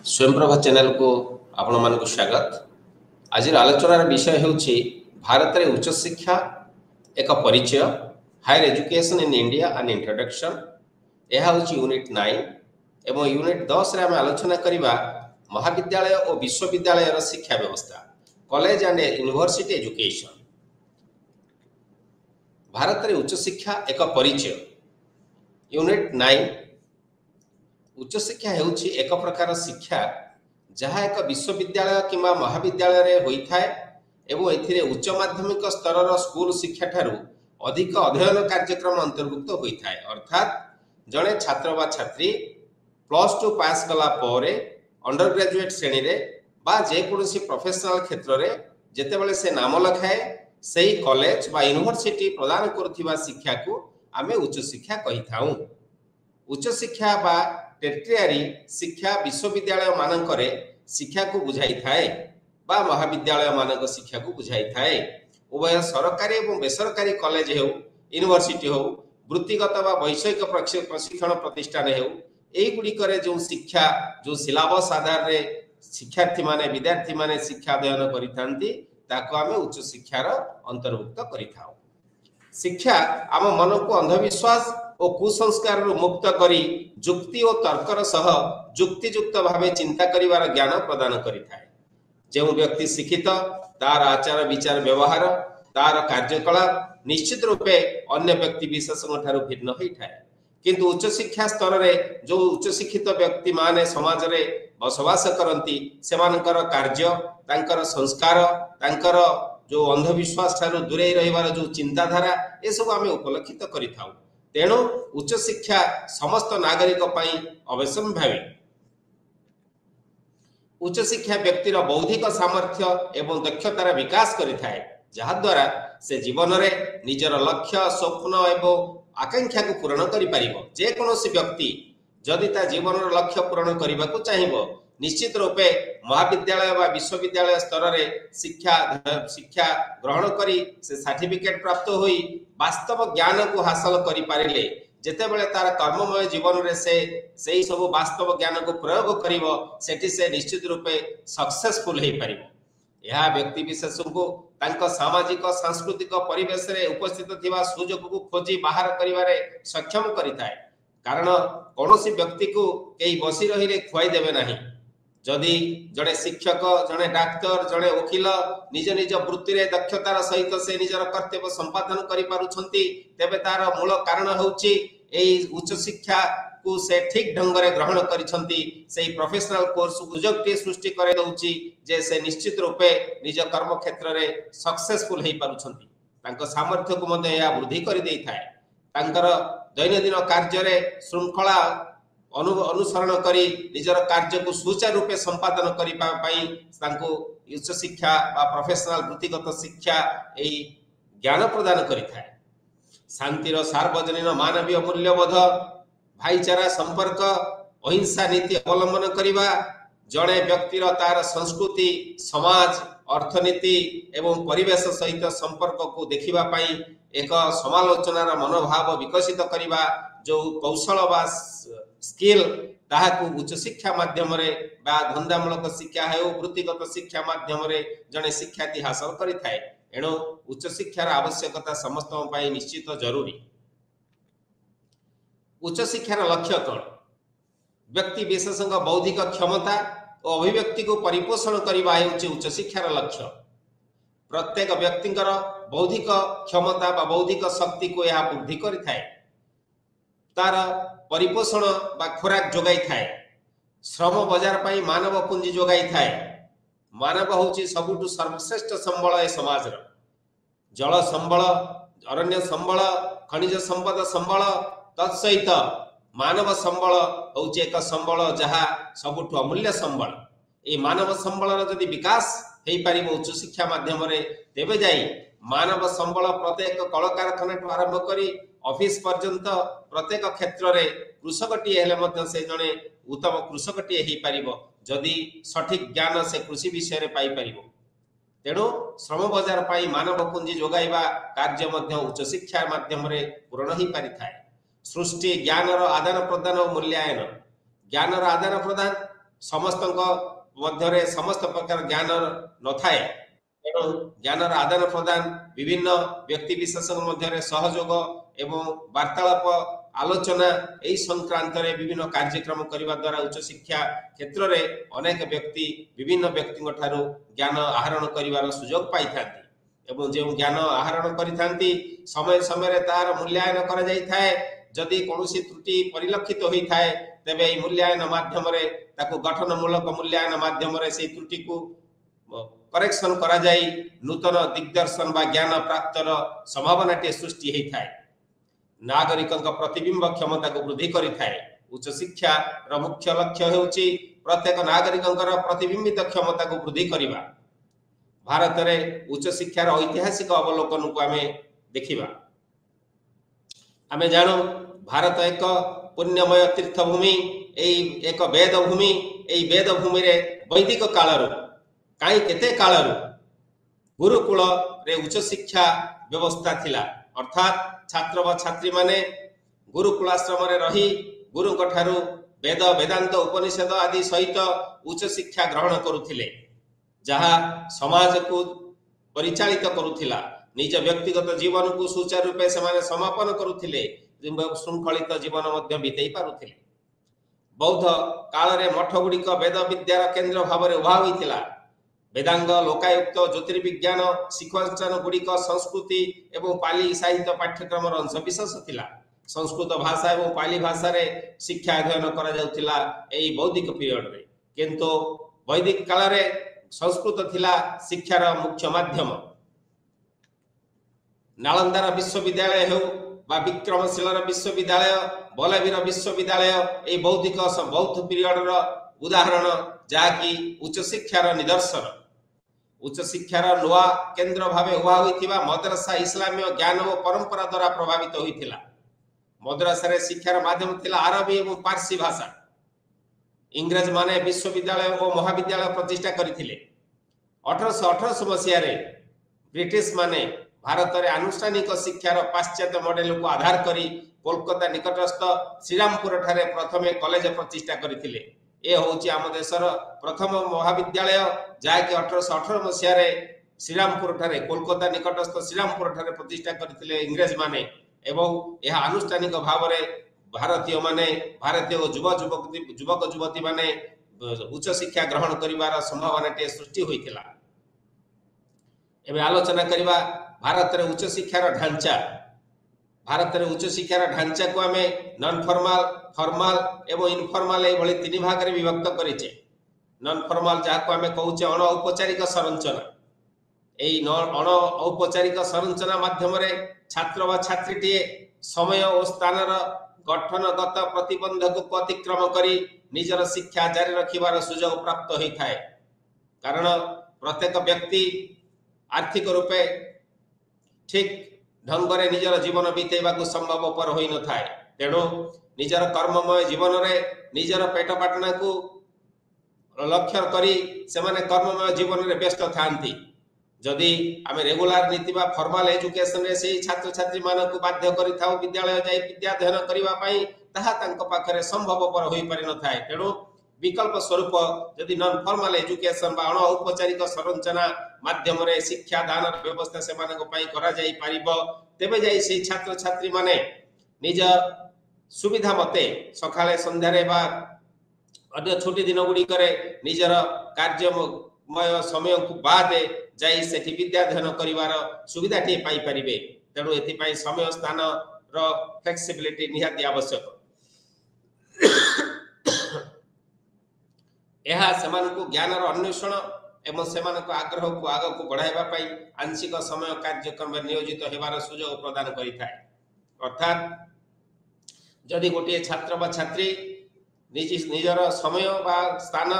Swayamprabha channel को आपण मानक स्वागत। आज आलोचनार विषय होछि भारत में उच्च शिक्षा एक परिचय higher education in India and introduction. यह होछि यूनिट 9 एवं यूनिट 10 रे हम आलोचना करिबा महाविद्यालय और विश्वविद्यालय रो शिक्षा व्यवस्था college and university education. Bharat में उच्च शिक्षा एक परिचय यूनिट 9। उच्च शिक्षा हेउछि एक प्रकार शिक्षा जहाँ एक विश्वविद्यालय किंवा महाविद्यालय रे होइथाय एवं एथिरे उच्च माध्यमिक स्तर स्कूल शिक्षा ठारू अधिक अध्ययन कार्यक्रम अंतर्भुक्त होइथाय। अर्थात जड़े छात्र बा छात्री +2 पास कला परे अंडर ग्रेजुएट श्रेणी रे बा जेकोसी प्रोफेशनल क्षेत्र रे जेतेबेले से नाम लखाए सही कॉलेज बा यूनिवर्सिटी प्रदान करुथिबा शिक्षा को आमे उच्च शिक्षा कहि थाउ। उच्च शिक्षा बा टेरिटरी शिक्षा विश्वविद्यालय मानकरे शिक्षा को बुझाई थाए बा महाविद्यालय मानक शिक्षा को बुझाई थाए। उभय सरकारी और बेसरकारी कॉलेज हो यूनिवर्सिटी हो वृत्तिगत बा वैषयिक प्रशिक्षण प्रतिष्ठान हो गुड़िकर जो शिक्षा जो सिलेबस आधार रे शिक्षार्थी माने विद्यार्थी माने शिक्षा अध्ययन करिथांती ताको आमे उच्च शिक्षार अंतर्भुक्त करिथाउ। शिक्षा आम मन को अंधविश्वास और कुसंस्कार मुक्त करी जुक्ति और तर्कर सह जुक्तियुक्त भावे चिंता करिवार ज्ञान प्रदान करिथाए। जो व्यक्ति शिक्षित तार आचार विचार व्यवहार तार कार्यकलाप निश्चित रूपे अन्य व्यक्ति विशेषों ठारू भिन्न होइथाए। किंतु उच्च शिक्षा स्तर रे जो उच्च शिक्षित व्यक्ति माने समाज रे बसवास करंती सेमानकर कार्य तांकर संस्कार तांकर जो अंधविश्वास ठारू दूरे रहिबार जो चिंताधारा ए सब आमे उपलक्षित करिथाउ। तेणु उच्च शिक्षा समस्त नागरिक पई अवश्यम्भावी। उच्च शिक्षा व्यक्तिर बौद्धिक सामर्थ्य एवं दक्षतार विकास करिथाए जहा द्वारा से जीवन रे निजर लक्ष्य स्वप्न एवं आकांक्षा को पूर्ण करि परिबो। जे कोनोसी व्यक्ति जदि ता जीवन लक्ष्य पूर्ण करबा को चाहिबो निश्चित रूपे महाविद्यालय व विश्वविद्यालय स्तर रे शिक्षा ग्रहण करी से सर्टिफिकेट प्राप्त होई वास्तव ज्ञान को हासिल करि पारिले जेतेबेले तार कर्ममय जीवन रे से सब वास्तव ज्ञान को प्रयोग करिवो सेठी से निश्चित रूपे सक्सेसफुल हे परिबो। यह व्यक्ति विशेष को तांको सामाजिक सांस्कृतिक परिवेश रे उपस्थित थिबा सुजोग को खोजी बाहर करिवारे सक्षम करिथाय। कारण कोनोसी व्यक्ति को केई बसी रहिले खुआई देबे नाही। जदि जड़े शिक्षक जड़े डाक्तर जड़े वकील निज निज वृत्ति रे दक्षतार सहित से निजर कर्तव्य संपादन करि पारुछंती तेबे तार मूल कारण होउची एई उच्च शिक्षा को से ठीक ढंग रे ग्रहण करिछंती सेई प्रोफेशनल कोर्स सुजोगटी सृष्टि करे दउची जे से निश्चित रूपे निज कर्म क्षेत्र रे सक्सेसफुल हे पारुछंती। तांको सामर्थ्य को मध्ये या वृद्धि करि देई थाए। तांकर दैनंदिन कार्य रे श्रृंखला अनुसरण करी निजर कार्य को सुचारू रूपे संपादन करि पाई तांको उच्च शिक्षा बा प्रोफेशनल वृत्तिगत शिक्षा एई ज्ञान प्रदान करिथाए। शांतिर सार्वजनीन मानवीय मूल्यबोध भाईचारा संपर्क अहिंसा नीति अवलंबन करिबा जड़े व्यक्तिर तार संस्कृति समाज अर्थनीति एवं परिवेश सहित संपर्क को देखिबा पाई एक समालोचनार मनोभाव विकसित करिबा जो कौशल बा स्किल ताहाकू उच्च शिक्षा माध्यम रे बा धंदामूलक शिक्षा है वृत्तिगत शिक्षा माध्यम रे जने शिक्षार्थी हासिल करिथाए। एणु उच्च शिक्षार आवश्यकता समस्त पई निश्चित जरूरी। उच्च शिक्षार लक्ष्य कौन? व्यक्ति विशेषज्ञ बौद्धिक क्षमता और अभिव्यक्ति को परिपोषण करबा हेउची उच्च शिक्षार लक्ष्य। प्रत्येक व्यक्तिंकर बौद्धिक क्षमता बा बौद्धिक शक्ति को यह वृद्धि करिथाए तार परिपोषण बा खोराक जोगाई थाए। श्रम बाजार पाई मानव पुंजी जोगाई थाए। मानव होची सबुठु सर्वश्रेष्ठ संबल ए समाज रो। जल संबल अरण्य संबल खनिज संपद संबल तत्सहित मानव संबल होची एक संबल जहा सबुठु अमूल्य संबल। ए मानव संबल रो जदि विकास हेई पारिबो उच्च शिक्षा माध्यम रे तेबे जाई मानव संबल प्रत्येक कल कारखाना ठू आरंभ करी ऑफिस पर्यंत प्रत्येक क्षेत्र रे कृषकटी हेले मध्य से जने उत्तम कृषकटी हेई पारिबो जदि सठिक ज्ञान से कृषि विषय रे पाई पारिबो। तेणु श्रम बाजार पाई मानव पुंजी जोगाइबा कार्य मध्य उच्च शिक्षा माध्यम रे पूर्ण ही पारिथाए। सृष्टि ज्ञान रो आदान प्रदान और मूल्यांकन ज्ञान रो आदान प्रदान ସମସ୍ତଙ୍କ ମଧ୍ୟରେ ସମସ୍ତ ପ୍ରକାର ଜ୍ଞାନ ନଥାଏ। ତେଣୁ ଜ୍ଞାନର ଆଦାନ ପ୍ରଦାନ ବିଭିନ୍ନ ବ୍ୟକ୍ତି ବିଶେଷଙ୍କ ମଧ୍ୟରେ ସହଯୋଗ ଏବଂ ବାର୍ତ୍ତାଳାପ ଆଲୋଚନା ଏହି ସଂକ୍ରାନ୍ତରେ ବିଭିନ୍ନ କାର୍ଯ୍ୟକ୍ରମ କରିବା ଦ୍ୱାରା ଉଚ୍ଚଶିକ୍ଷା କ୍ଷେତ୍ରରେ ଅନେକ ବ୍ୟକ୍ତି ବିଭିନ୍ନ ବ୍ୟକ୍ତିଙ୍କ ଠାରୁ ଜ୍ଞାନ ଆହରଣ କରିବାର ସୁଯୋଗ ପାଇଥାନ୍ତି ଏବଂ ଯେଉଁ ଜ୍ଞାନ ଆହରଣ କରିଥାନ୍ତି ସମୟ ସମୟରେ ତାହାର ମୂଲ୍ୟାୟନ କରାଯାଇଥାଏ। ଯଦି କୌଣସି ତ୍ରୁଟି ପରିଲକ୍ଷିତ ହୋଇଥାଏ ତେବେ ଏହି ମୂଲ୍ୟାୟନ ମାଧ୍ୟମରେ ତାକୁ ଗଠନମୂଳକ ମୂଲ୍ୟାୟନ ମାଧ୍ୟମରେ ସେହି ତ୍ରୁଟିକୁ କରେକ୍ସନ କରାଯାଇ ନୂତନ ଦିଗ୍ଦର୍ଶନ ବା ଜ୍ଞାନ ପ୍ରାପ୍ତର ସମ୍ଭାବନାଟିଏ ସୃଷ୍ଟି ହୋଇଥାଏ। ନାଗରିକଙ୍କ ପ୍ରତିବିମ୍ବ କ୍ଷମତାକୁ ବୃଦ୍ଧି କରିଥାଏ। ଉଚ୍ଚଶିକ୍ଷାର ମୁଖ୍ୟ ଲକ୍ଷ୍ୟ ହେଉଛି ପ୍ରତ୍ୟେକ ନାଗରିକଙ୍କର ପ୍ରତିବିମ୍ବିତ କ୍ଷମତାକୁ ବୃଦ୍ଧି କରିବା। ଭାରତରେ ଉଚ୍ଚଶିକ୍ଷାର ଐତିହାସିକ ଅବଲୋକନକୁ ଆମେ ଦେଖିବା। ଆମେ ଜାଣୁ ଭାରତ ଏକ ପୁଣ୍ୟମୟ ତୀର୍ଥଭୂମି, ଏହି ଏକ ବେଦ ଭୂମି। ଏହି ବେଦ ଭୂମିରେ ବୈଦିକ କାଳରୁ କାହିଁ କେତେ କାଳରୁ ଗୁରୁକୁଳରେ ଉଚ୍ଚଶିକ୍ଷା ବ୍ୟବସ୍ଥା ଥିଲା, ଅର୍ଥାତ୍ ଛାତ୍ର ବା ଛାତ୍ରୀମାନେ ଗୁରୁକୁଳାଶ୍ରମରେ ରହି ଗୁରୁଙ୍କ ଠାରୁ ବେଦ ବେଦାନ୍ତ ଉପନିଷଦ ଆଦି ସହିତ ଉଚ୍ଚଶିକ୍ଷା ଗ୍ରହଣ କରୁଥିଲେ, ଯାହା ସମାଜକୁ ପରିଚାଳିତ କରୁଥିଲା। ନିଜ ବ୍ୟକ୍ତିଗତ ଜୀବନକୁ ସୁଚାରୁ ରୂପେ ସେମାନେ ସମାପନ କରୁଥିଲେ, ଶୃଙ୍ଖଳିତ ଜୀବନ ମଧ୍ୟ ବିତେଇ ପାରୁଥିଲେ। ବୌଦ୍ଧ କାଳରେ ମଠ ଗୁଡ଼ିକ ବେଦ ବିଦ୍ୟାର କେନ୍ଦ୍ର ଭାବରେ ଉଭା ହୋଇଥିଲା। ବେଦାଙ୍ଗ, ଲୋକାୟୁକ୍ତ, ଜ୍ୟୋତିର୍ବିଜ୍ଞାନ ଶିକ୍ଷାନୁଷ୍ଠାନ ଗୁଡ଼ିକ ସଂସ୍କୃତି ଏବଂ ପାଲି ସାହିତ୍ୟ ପାଠ୍ୟକ୍ରମର ଅଂଶବିଶେଷ ଥିଲା। ସଂସ୍କୃତ ଭାଷା ଏବଂ ପାଲି ଭାଷାରେ ଶିକ୍ଷା ଅଧ୍ୟୟନ କରାଯାଉଥିଲା ଏହି ବୌଦ୍ଧିକ ପିରିୟଡ଼ରେ, କିନ୍ତୁ ବୈଦିକ କାଳରେ ସଂସ୍କୃତ ଥିଲା ଶିକ୍ଷାର ମୁଖ୍ୟ ମାଧ୍ୟମ। ନାଳନ୍ଦାର ବିଶ୍ୱବିଦ୍ୟାଳୟ ହେଉ ବା ବିକ୍ରମଶୀଳର ବିଶ୍ୱବିଦ୍ୟାଳୟ, ବଲବୀର ବିଶ୍ୱବିଦ୍ୟାଳୟ ଏହି ବୌଦ୍ଧ ପିରିୟଡ଼ର ଉଦାହରଣ, ଯାହାକି ଉଚ୍ଚଶିକ୍ଷାର ନିଦର୍ଶନ। ଉଚ୍ଚଶିକ୍ଷାର ନୂଆ କେନ୍ଦ୍ର ଭାବେ ଉଭା ହୋଇଥିବା ମଦ୍ରାସା ଇସଲାମୀୟ ଜ୍ଞାନ ଓ ପରମ୍ପରା ଦ୍ୱାରା ପ୍ରଭାବିତ ହୋଇଥିଲା। ମଦ୍ରାସାରେ ଶିକ୍ଷାର ମାଧ୍ୟମ ଥିଲା ଆରବୀ ଏବଂ ପାର୍ସୀ ଭାଷା। ଇଂରେଜମାନେ ବିଶ୍ୱବିଦ୍ୟାଳୟ ଓ ମହାବିଦ୍ୟାଳୟ ପ୍ରତିଷ୍ଠା କରିଥିଲେ। 1818 ମସିହାରେ ବ୍ରିଟିଶ ମାନେ ଭାରତରେ ଆନୁଷ୍ଠାନିକ ଶିକ୍ଷାର ପାଶ୍ଚାତ୍ୟ ମଡେଲକୁ ଆଧାର କରି କୋଲକାତା ନିକଟସ୍ଥ ଶ୍ରୀରାମପୁର ଠାରେ ପ୍ରଥମେ କଲେଜ ପ୍ରତିଷ୍ଠା କରିଥିଲେ। ଏ ହେଉଛି ଆମ ଦେଶର ପ୍ରଥମ ମହାବିଦ୍ୟାଳୟ, ଯାହାକି 1818 ମସିହାରେ ଶ୍ରୀରାମପୁର ଠାରେ କୋଲକାତା ନିକଟସ୍ଥ ଶ୍ରୀରାମପୁର ଠାରେ ପ୍ରତିଷ୍ଠା କରିଥିଲେ ଇଂରେଜମାନେ, ଏବଂ ଏହା ଆନୁଷ୍ଠାନିକ ଭାବରେ ଭାରତୀୟ ଯୁବକ ଯୁବତୀ ମାନେ ଉଚ୍ଚଶିକ୍ଷା ଗ୍ରହଣ କରିବାର ସମ୍ଭାବନାଟିଏ ସୃଷ୍ଟି ହୋଇଥିଲା। ଏବେ ଆଲୋଚନା କରିବା ଭାରତରେ ଉଚ୍ଚଶିକ୍ଷାର ଢାଞ୍ଚା। ଭାରତରେ ଉଚ୍ଚଶିକ୍ଷାର ଢାଞ୍ଚାକୁ ଆମେ ନନ୍ ଫର୍ମାଲ, ଫର୍ମାଲ ଏବଂ ଇନଫର୍ମାଲ ଏଭଳି ତିନି ଭାଗରେ ବିଭକ୍ତ କରିଛେ। ନନ୍ ଫର୍ମାଲ ଯାହାକୁ ଆମେ କହୁଛେ ଅଣ ଔପଚାରିକ ସଂରଚନା। ଏହି ଅଣ ଔପଚାରିକ ସଂରଚନା ମାଧ୍ୟମରେ ଛାତ୍ର ବା ଛାତ୍ରୀଟିଏ ସମୟ ଓ ସ୍ଥାନର ଗଠନଗତ ପ୍ରତିବନ୍ଧକକୁ ଅତିକ୍ରମ କରି ନିଜର ଶିକ୍ଷା ଜାରି ରଖିବାର ସୁଯୋଗ ପ୍ରାପ୍ତ ହୋଇଥାଏ। କାରଣ ପ୍ରତ୍ୟେକ ବ୍ୟକ୍ତି ଆର୍ଥିକ ରୂପେ ଠିକ୍ ଢଙ୍ଗରେ ନିଜର ଜୀବନ ବିତେଇବାକୁ ସମ୍ଭବପର ହୋଇନଥାଏ। ତେଣୁ ନିଜର କର୍ମମୟ ଜୀବନରେ ନିଜର ପେଟ ପାଟଣାକୁ ଲକ୍ଷ୍ୟ କରି ସେମାନେ କର୍ମମୟ ଜୀବନରେ ବ୍ୟସ୍ତ ଥାନ୍ତି। ଯଦି ଆମେ ରେଗୁଲାର ନୀତି ବା ଫର୍ମାଲ ଏଜୁକେସନରେ ସେହି ଛାତ୍ରଛାତ୍ରୀମାନଙ୍କୁ ବାଧ୍ୟ କରିଥାଉ ବିଦ୍ୟାଳୟ ଯାଇ ବିଦ୍ୟାଧ୍ୟୟନ କରିବା ପାଇଁ, ତାହା ତାଙ୍କ ପାଖରେ ସମ୍ଭବପର ହୋଇପାରିନଥାଏ। ତେଣୁ ବିକଳ୍ପ ସ୍ୱରୂପ ଯଦି ନନ୍ ଫର୍ମାଲ ଏଜୁକେସନ ବା ଅଣ ଔପଚାରିକ ସଂରଚନା ମାଧ୍ୟମରେ ଶିକ୍ଷାଦାନର ବ୍ୟବସ୍ଥା ସେମାନଙ୍କ ପାଇଁ କରାଯାଇ ପାରିବ, ତେବେ ଯାଇ ସେହି ଛାତ୍ରଛାତ୍ରୀମାନେ ନିଜ ସୁବିଧା ମତେ ସକାଳେ ସନ୍ଧ୍ୟାରେ ବା ଅନ୍ୟ ଛୁଟି ଦିନ ଗୁଡ଼ିକରେ ନିଜର କାର୍ଯ୍ୟମୟ ସମୟକୁ ବାଦେ ଯାଇ ସେଠି ବିଦ୍ୟାଧ୍ୟୟନ କରିବାର ସୁବିଧାଟିଏ ପାଇପାରିବେ। ତେଣୁ ଏଥିପାଇଁ ସମୟ ସ୍ଥାନର ଫ୍ଲେକ୍ସିବିଲିଟି ନିହାତି ଆବଶ୍ୟକ। ଏହା ସେମାନଙ୍କୁ ଜ୍ଞାନର ଅନ୍ୱେଷଣ ଏବଂ ସେମାନଙ୍କ ଆଗ୍ରହକୁ ଆଗକୁ ବଢ଼ାଇବା ପାଇଁ ଆଂଶିକ ସମୟ କାର୍ଯ୍ୟକ୍ରମରେ ନିୟୋଜିତ ହେବାର ସୁଯୋଗ ପ୍ରଦାନ କରିଥାଏ। ଅର୍ଥାତ୍ ଯଦି ଗୋଟିଏ ଛାତ୍ର ବା ଛାତ୍ରୀ ନିଜର ସମୟ ବା ସ୍ଥାନ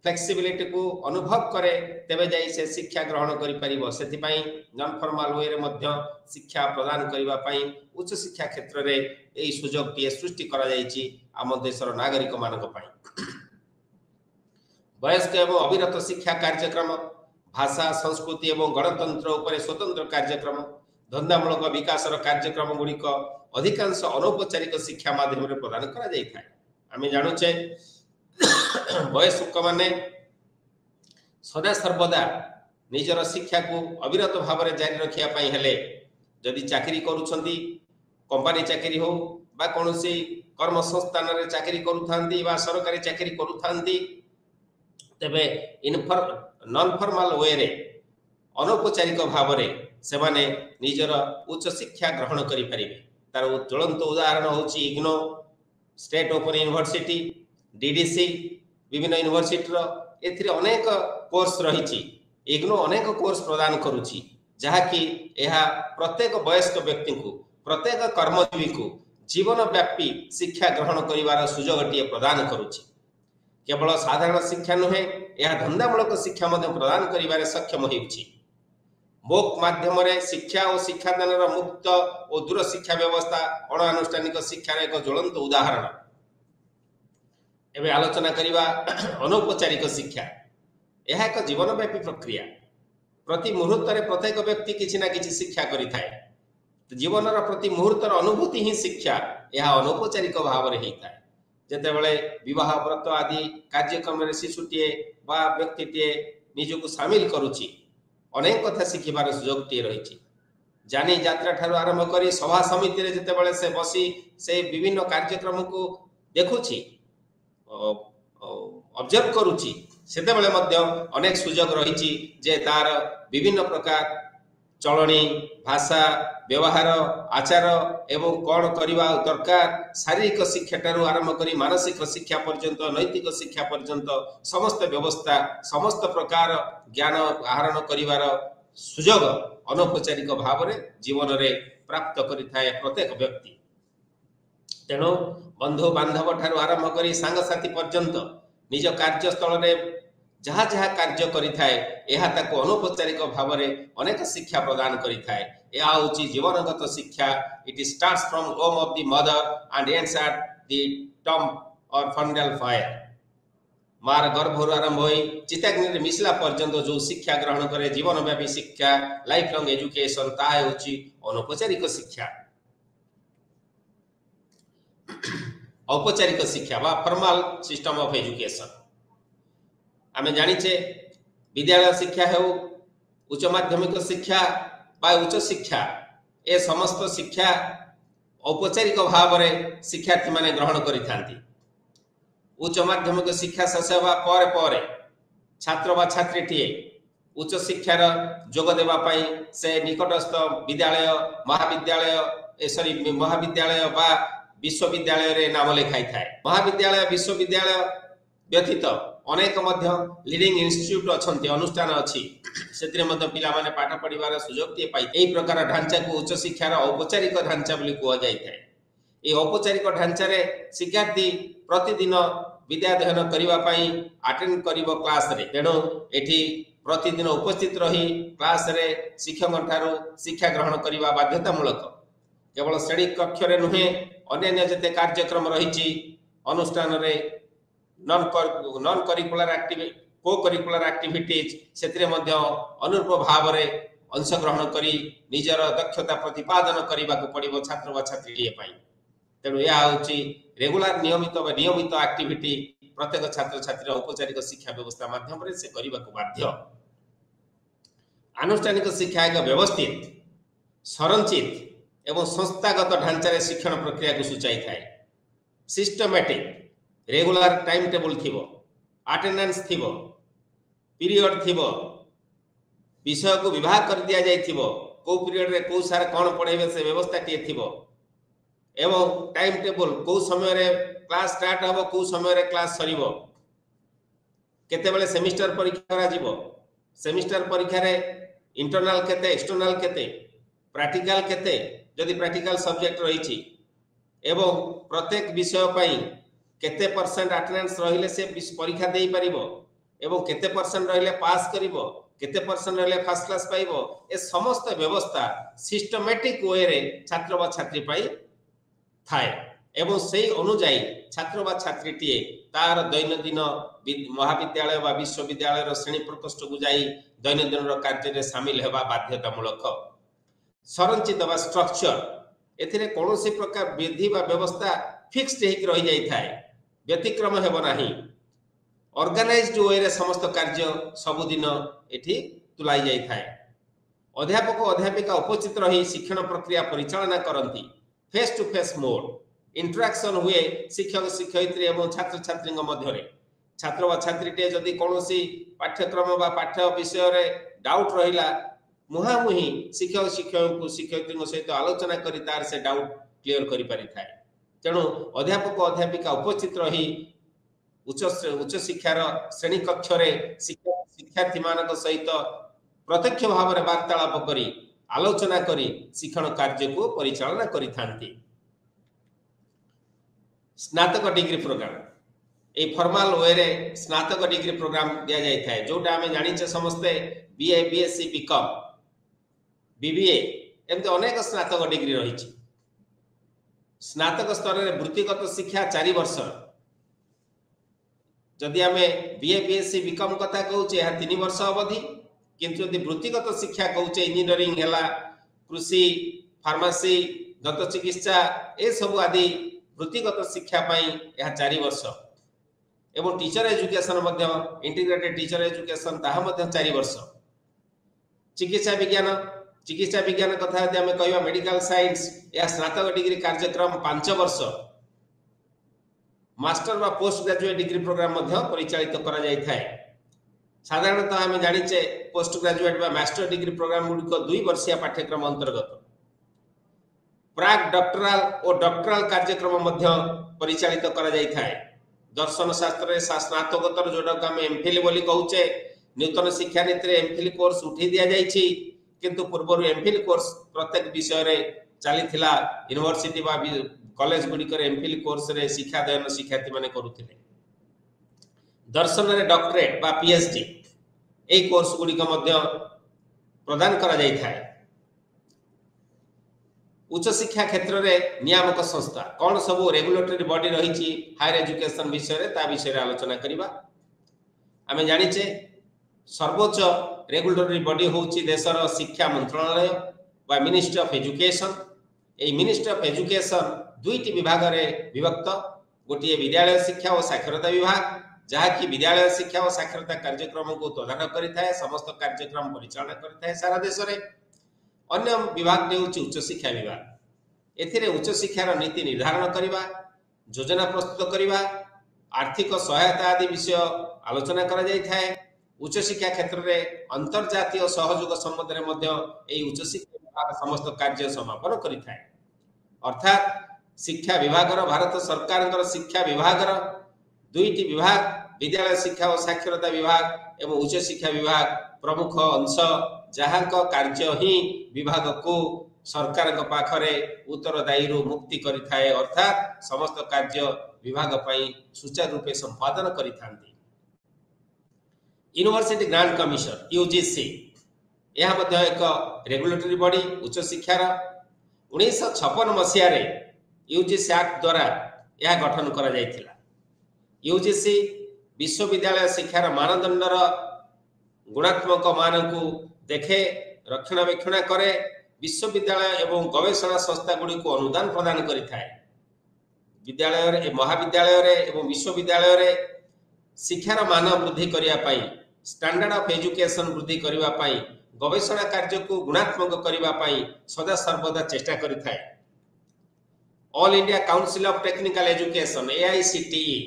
ଫ୍ଲେକ୍ସିବିଲିଟିକୁ ଅନୁଭବ କରେ, ତେବେ ଯାଇ ସେ ଶିକ୍ଷା ଗ୍ରହଣ କରିପାରିବ। ସେଥିପାଇଁ ନନ୍ ଫର୍ମାଲ ୱେରେ ମଧ୍ୟ ଶିକ୍ଷା ପ୍ରଦାନ କରିବା ପାଇଁ ଉଚ୍ଚଶିକ୍ଷା କ୍ଷେତ୍ରରେ ଏହି ସୁଯୋଗଟିଏ ସୃଷ୍ଟି କରାଯାଇଛି ଆମ ଦେଶର ନାଗରିକମାନଙ୍କ ପାଇଁ। ବୟସ୍କ ଏବଂ ଅବିରତ ଶିକ୍ଷା କାର୍ଯ୍ୟକ୍ରମ, ଭାଷା, ସଂସ୍କୃତି ଏବଂ ଗଣତନ୍ତ୍ର ଉପରେ ସ୍ୱତନ୍ତ୍ର କାର୍ଯ୍ୟକ୍ରମ, ଧନ୍ଦାମୂଳକ ବିକାଶର କାର୍ଯ୍ୟକ୍ରମ ଗୁଡ଼ିକ ଅଧିକାଂଶ ଅନୌପଚାରିକ ଶିକ୍ଷା ମାଧ୍ୟମରେ ପ୍ରଦାନ କରାଯାଇଥାଏ। ଆମେ ଜାଣୁଛେ वयस्क माने सदा सर्वदा निजर शिक्षा को अविरत भाव में जारी रखिया पाई हेले जदि चाकरी करूछंती कंपनी चाकरी हो बा कोनोसी कर्म संस्थान रे चाकरी करूथांती बा सरकारी चाकरी करूथांती तेबे नॉन फॉर्मल वे रे अनौपचारिक भाव में से माने निजर उच्च शिक्षा ग्रहण करि परिबे। तार ज्वलंत उदाहरण होची IGNOU state open university DDC विभिन्न यूनिवर्सिटी रो एथिरे अनेक कोर्स रही। इग्नो अनेक कोर्स प्रदान करुची जहाँकि यह प्रत्येक वयस्क व्यक्ति को प्रत्येक कर्मजीवी को जीवन व्यापी शिक्षा ग्रहण करिवार सुजोगटिए प्रदान करुची। केवल साधारण शिक्षा नुहे यह धंदामूलक शिक्षा मध्य प्रदान करिवारे सक्षम होउची। मोक माध्यम रे शिक्षा और शिक्षादान मुक्त और दूर शिक्षा व्यवस्था अणानुष्ठानिक शिक्षार एक ज्वलंत उदाहरण। एवं आलोचना करिवा अनौपचारिक शिक्षा यह एक जीवनव्यापी प्रक्रिया। प्रति मुहूर्त प्रत्येक व्यक्ति किसी ना किसी शिक्षा करिथाए। जीवन प्रति मुहूर्तर अनुभूति ही शिक्षा यह अनौपचारिक भाव में होता है। जेतेबेले विवाह व्रत आदि कार्यक्रम में शिशुटीए बा व्यक्तिटीए निजको सामिल करुची अनेक कथा शिखिबार सुजोगटीए रही। जानी यात्रा ठारू आरंभ करी सभा समिति रे जेतेबेले से बसी से विभिन्न कार्यक्रम को देखुची ऑब्जर्व करुची सेतेबेले मध्य अनेक सुजोग रही जे तार विभिन्न प्रकार चलनी भाषा व्यवहार आचार एवं कौन करवा दरकार शारीरिक शिक्षा ठारू आरंभ करी मानसिक शिक्षा पर्यंत नैतिक शिक्षा पर्यंत समस्त व्यवस्था समस्त प्रकार ज्ञान आहरण करिवार सुजोग अनौपचारिक भाव में जीवन में प्राप्त करिथाए प्रत्येक व्यक्ति। तेणु बंधु बांधव ठारू आरंभ करी सांगसाथी पर्यंत निज कार्यस्थल में जहाँ जहाँ कार्य करिथाए यह ताको अनौपचारिक भाव में अनेक शिक्षा प्रदान करिथाए। यह होची जीवनगत शिक्षा। It starts from home of the mother and ends at the tomb और फंडल फायर। मार गर्भर आरंभ होई चिताग्नि मिसला पर्यंत जो शिक्षा ग्रहण करे जीवनव्यापी शिक्षा लाइफ लॉन्ग एजुकेशन ताहे होची अनौपचारिक शिक्षा। औपचारिक शिक्षा बा फॉर्मल सिस्टम ऑफ एजुकेशन आमे जानिचे विद्यालय शिक्षा है उच्च माध्यमिक शिक्षा बा उच्च शिक्षा ए समस्त शिक्षा औपचारिक भाव में शिक्षार्थी माने ग्रहण करिथांती। उच्च माध्यमिक शिक्षा शेष होगा पर छात्र बा छात्रीटीए उच्च शिक्षार जोग देवा पाई से निकटस्थ विद्यालय महाविद्यालय बा विश्वविद्यालय रे नाम लिखाई थाए। महाविद्यालय विश्वविद्यालय व्यतीत अनेक मध्य लीडिंग इंस्टीट्यूट अच्छी अनुष्ठान अच्छी से पिला माने पाठ पढ़िबार सुजोग टे पाई। एही प्रकार ढांचा को उच्च शिक्षार औपचारिक ढांचा बोली कुआ जाय थाए। ए औपचारिक ढांचा रे शिक्षार्थी प्रतिदिन विद्याध्ययन करिवा पाई अटेंड करिवो क्लास रे। तेणु एठी प्रतिदिन उपस्थित रही क्लास रे शिक्षक ठारू शिक्षा ग्रहण करिवा बाध्यतामूलक। केवल श्रेणी कक्ष रे नुहे अन्य जते कार्यक्रम रही अनुष्ठान रे नॉन करिकुलर एक्टिविटी को करिकुलर एक्टिविटीज से अनुरूप भाव में अंशग्रहण करी निजर दक्षता प्रतिपादन करने को पड़ो छात्र व छात्री। तेणु यह हूँ रेगुलर नियमित एक्टिविटी प्रत्येक छात्र छात्री औपचारिक शिक्षा व्यवस्था माध्यम से करने को बाध्य। आनुष्ठानिक शिक्षा एक व्यवस्थित संरचित एवं संस्थागत ढांचार शिक्षण प्रक्रिया को सूचाई थाए। सिस्टमैटिक रेगुलर टाइम टेबल थिबो अटेंडेंस थिबो पीरियड थिबो विषय को विभाग कर दिया जाय थिबो को पीरियड रे को सार कोन पढाइबे से व्यवस्था टिए थिबो एवं टाइम टेबल को समय रे क्लास स्टार्ट हबो को समय रे क्लास सरीबो केते बेले सेमिस्टर परीक्षा करा जीवो सेमिस्टर परीक्षा रे इंटरनल केते एक्सटर्नल केते प्रैक्टिकल केते जदि प्रैक्टिकल सब्जेक्ट रही छी एवं प्रत्येक विषय पई केते परसेंट अटेंडेंस रहिले से परीक्षा देई परिबो एवं केते परसेंट रहिले पास करिवो केते परसेंट रहिले फर्स्ट क्लास पाइबो। ए समस्त व्यवस्था सिस्टमैटिक वे रे छात्र व छात्री पाई थाए एवं सेही अनुसार छात्र व छात्रीटीए तार दैनंदिन महाविद्यालय व विश्वविद्यालय श्रेणी प्रकोष्ठ को जाई दैनंदिन कार्य रे शामिल हेबा बाध्यतामूलक। संरचित व स्ट्रक्चर एथिरे कोनोसी प्रकार विधि व व्यवस्था फिक्स्ड हेक रही जाई थाए व्यतिक्रम हेबो नाही। ऑर्गेनाइज्ड वे रे समस्त कार्य सबुदिन एठी तुलाई जाई थाए। अध्यापक अध्यापिका उपस्थित रही शिक्षण प्रक्रिया परिचालना करती। Face to face mode interaction हुए शिक्षक शिक्षयित्री एवं छात्र छात्री मध्य। छात्र व छात्रीटे जदि कौन पाठ्यक्रम बा पाठ्य विषय रे डाउट रहिला मुहामुही शिक्षक शिक्षयित्री सहित आलोचना करी तार से डाउट क्लियर करि पारि थाए। तेणु अध्यापक अध्यापिका उपस्थित रही उच्च शिक्षार श्रेणी कक्ष रे शिक्षार्थी मानक सहित प्रत्यक्ष भाव में वार्तालाप करी आलोचना करी शिक्षण कार्य को परिचालना करी थांती। स्नातक degree programme a formal way रे स्नातक डिग्री प्रोग्राम दिया जाय थाए, जोटा हमें जानिचे समस्ते बीए बीएससी बीकॉम बीबीए एमते अनेक स्नातक डिग्री रही। स्नातक स्तर रे वृत्तिगत शिक्षा 4 वर्ष। जदि हमें बीए बीएससी बीकॉम कथा कहूचे यह 3 वर्ष अवधि, किंतु यदि वृत्तिगत शिक्षा कहूचे इंजीनियरिंग हैला, कृषि, फार्मेसी, दंत चिकित्सा ए सब आदि वृत्तिगत शिक्षा पाई यह 4 वर्ष। एवं टीचर एजुकेशन मध्य इंटीग्रेटेड टीचर एजुकेशन ताहा मध्य 4 वर्ष। चिकित्सा विज्ञान कथा यदि हमें कहवा मेडिकल साइंस या स्नातक डिग्री कार्यक्रम 5 वर्ष। मास्टर बा पोस्ट ग्रेजुएट डिग्री प्रोग्राम मध्य परिचालित करा जाय थाए। साधारणतः हमें जानिचे पोस्ट ग्रेजुएट बा मास्टर डिग्री प्रोग्राम गुड़िक 2 वर्षीय पाठ्यक्रम अंतर्गत। प्राक डॉक्टरल और डॉक्टरल कार्यक्रम मध्य परिचालित करा जाय थाए। दर्शन शास्त्र रे स्नातकोत्तर जोड़ा हम एमफिल बोली कहूचे, नूतन शिक्षा नीति एमफिल कोर्स उठी दिया जाइछि, किंतु पूर्व एमफिल कोर्स प्रत्येक विषय रे चलीथिला। यूनिवर्सिटी बा कॉलेज गुडी करे एमफिल कोर्स रे शिक्षा दान शिक्षार्थी माने करूथिले। दर्शन रे डॉक्टरेट बा पीएचडी ए कोर्स गुडी का मध्य प्रदान करा जाय थाए। उच्च शिक्षा क्षेत्र में नियामक संस्था कौन सब रेगुलेटरी बॉडी रही हायर एजुकेशन विषय रे ता विषय रे आलोचना करिबा। आमे जानिचे सर्वोच्च रेगुलेटरी बॉडी होची देशर शिक्षा मंत्रालय बा मिनिस्ट्री ऑफ एजुकेशन। ए मिनिस्ट्री ऑफ एजुकेशन 2टी विभाग रे विभक्त। गोटे विद्यालय शिक्षा और साक्षरता विभाग, जहा कि विद्यालय शिक्षा और साक्षरता कार्यक्रम को तदारख करिथाय, समस्त कार्यक्रम परिचालना करिथाय सारा देश रे। अन्य विभाग होची उच्च शिक्षा विभाग। एथिरे उच्च शिक्षार नीति निर्धारण करिबा, योजना प्रस्तुत करिबा, आर्थिक सहायता आदि विषय आलोचना करा जाय थाए। उच्च शिक्षा क्षेत्र में अंतर्जातीय सहयोग संबंध में मध्य एई उच्च शिक्षा विभाग समस्त कार्य समापन करिथाय। अर्थात शिक्षा विभाग भारत सरकार शिक्षा विभाग 2टी विभाग, विद्यालय शिक्षा और साक्षरता विभाग एवं उच्च शिक्षा विभाग प्रमुख अंश, जहाँ कार्य ही विभाग को सरकार पाखरे उत्तरदायी मुक्ति करिथाए। अर्थात समस्त कार्य विभाग पाई सुचारू रूपे संपादन करिथांती। यूनिवर्सिटी ग्रांट कमिशन यूजीसी यह मध्य एक रेगुलेटरी बॉडी उच्च शिक्षार। 1956 मसीह रे यूजीसी एक्ट द्वारा यह गठन करा जायथिला। यूजीसी विश्वविद्यालय शिक्षार मानदंडर गुणात्मक मान को देखे, रक्षणाबेक्षण करे, विश्वविद्यालय एवं गवेषणा संस्था गुड़ी को अनुदान प्रदान करिथाए। विद्यालय महाविद्यालय एवं विश्वविद्यालय रे शिक्षार मान वृद्धि करिया पाई, स्टैंडर्ड ऑफ एजुकेशन वृद्धि करिवा पाई, गवेषणा कार्य को गुणात्मक करिवा पाई सदा सर्वदा चेष्टा करिथाए। All India Council of Technical Education AICTE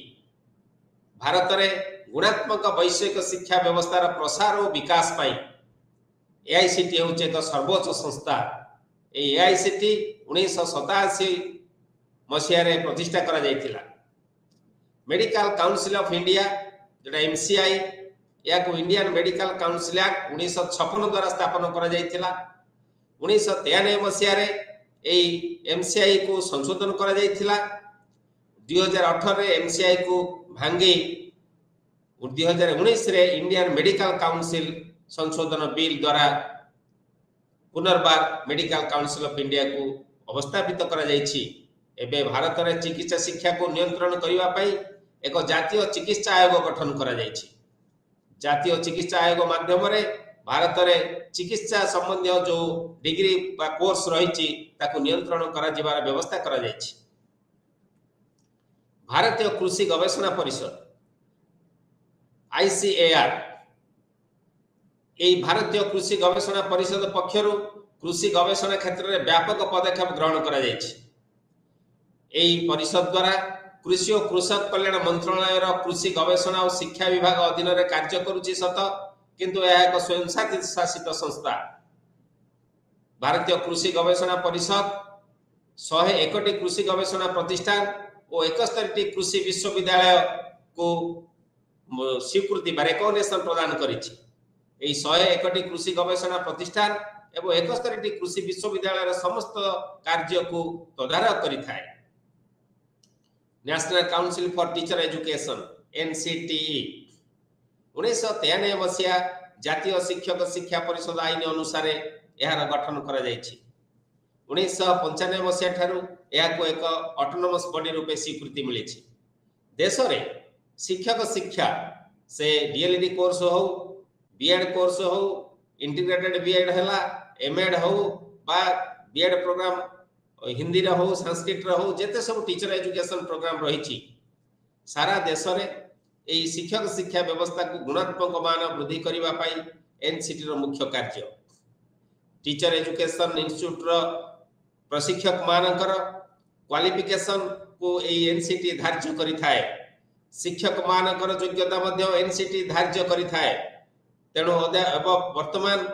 भारत रे गुणात्मक वैषयिक शिक्षा व्यवस्थार प्रसार और विकास पाई एआईसीटी होचे एक सर्वोच्च संस्था। एआईसीटी 1987 मसीह रे प्रतिष्ठा करा जायतिला। मेडिकल काउंसिल ऑफ इंडिया जोटा एमसीआई या को इंडियन मेडिकल काउंसिल एक्ट 1956 द्वारा स्थापन करा जायतिला। 1993 मसीह रे एई एमसीआई को संशोधन करा जायतिला। 2018 रे एमसीआई को भांगी 2019 रे इंडियन मेडिकल काउंसिल संशोधन बिल द्वारा पुनर्बार मेडिकल काउंसिल ऑफ इंडिया को अवस्थापित करा जायछि। एबे भारत रे चिकित्सा शिक्षा को नियंत्रण करिवा पई एक जातीय चिकित्सा आयोग गठन करा जायछि। जातीय चिकित्सा आयोग माध्यम रे भारत रे चिकित्सा संबंधी जो डिग्री बा कोर्स रहिछि ताको नियंत्रण करा जिबार व्यवस्था करा जायछि। भारतीय कृषि गवेषणा परिषद ICAR এই भारतीय कृषि गवेषणा परिषद पक्षर कृषि गवेषणा क्षेत्र में व्यापक पदक्षेप ग्रहण करा जायछि। एई परिषद द्वारा कृषि और कृषक कल्याण मंत्रालय कृषि गवेषणा और शिक्षा विभाग अधीन रे कार्य करुछि सत, किंतु यह एक स्वयं शासित संस्था। भारतीय कृषि गवेषणा परिषद 101टी कृषि गवेषणा प्रतिष्ठान और 71टी कृषि विश्वविद्यालय को स्वीकृति बा रेकग्निशन प्रदान करिछि। एई 101टी कृषि गवेषणा प्रतिष्ठान एवं 71टी कृषि विश्वविद्यालय समस्त कार्य को तदारख करिथाय। National Council for Teacher Education NCTE 1993 मसीहा जातीय शिक्षक शिक्षा परिषद आईन अनुसार यार गठन करा जायछि। 1995 मसीहा ठारू याको एक ऑटोनोमस बॉडी रूपे स्वीकृति मिलिछि। देश रे शिक्षक शिक्षा से DLED कोर्स हो, बीएड कोर्स हो, इंटीग्रेटेड बीएड हला, एमएड हो बा बीएड प्रोग्राम हिंदी रे हो, संस्कृत रे हो, जेते सब टीचर एजुकेशन प्रोग्राम रही सारा देश रे एई शिक्षक शिक्षा व्यवस्था को गुणात्मक मान वृद्धि करिवा पाई NCT रो मुख्य कार्य। टीचर एजुकेशन इंस्टीट्यूट रो प्रशिक्षक मानकर क्वालिफिकेशन को एई NCT धार्य करि थाए। शिक्षक मानकर योग्यता मध्ये NCT धार्य करि थाए। तेणु वर्तमान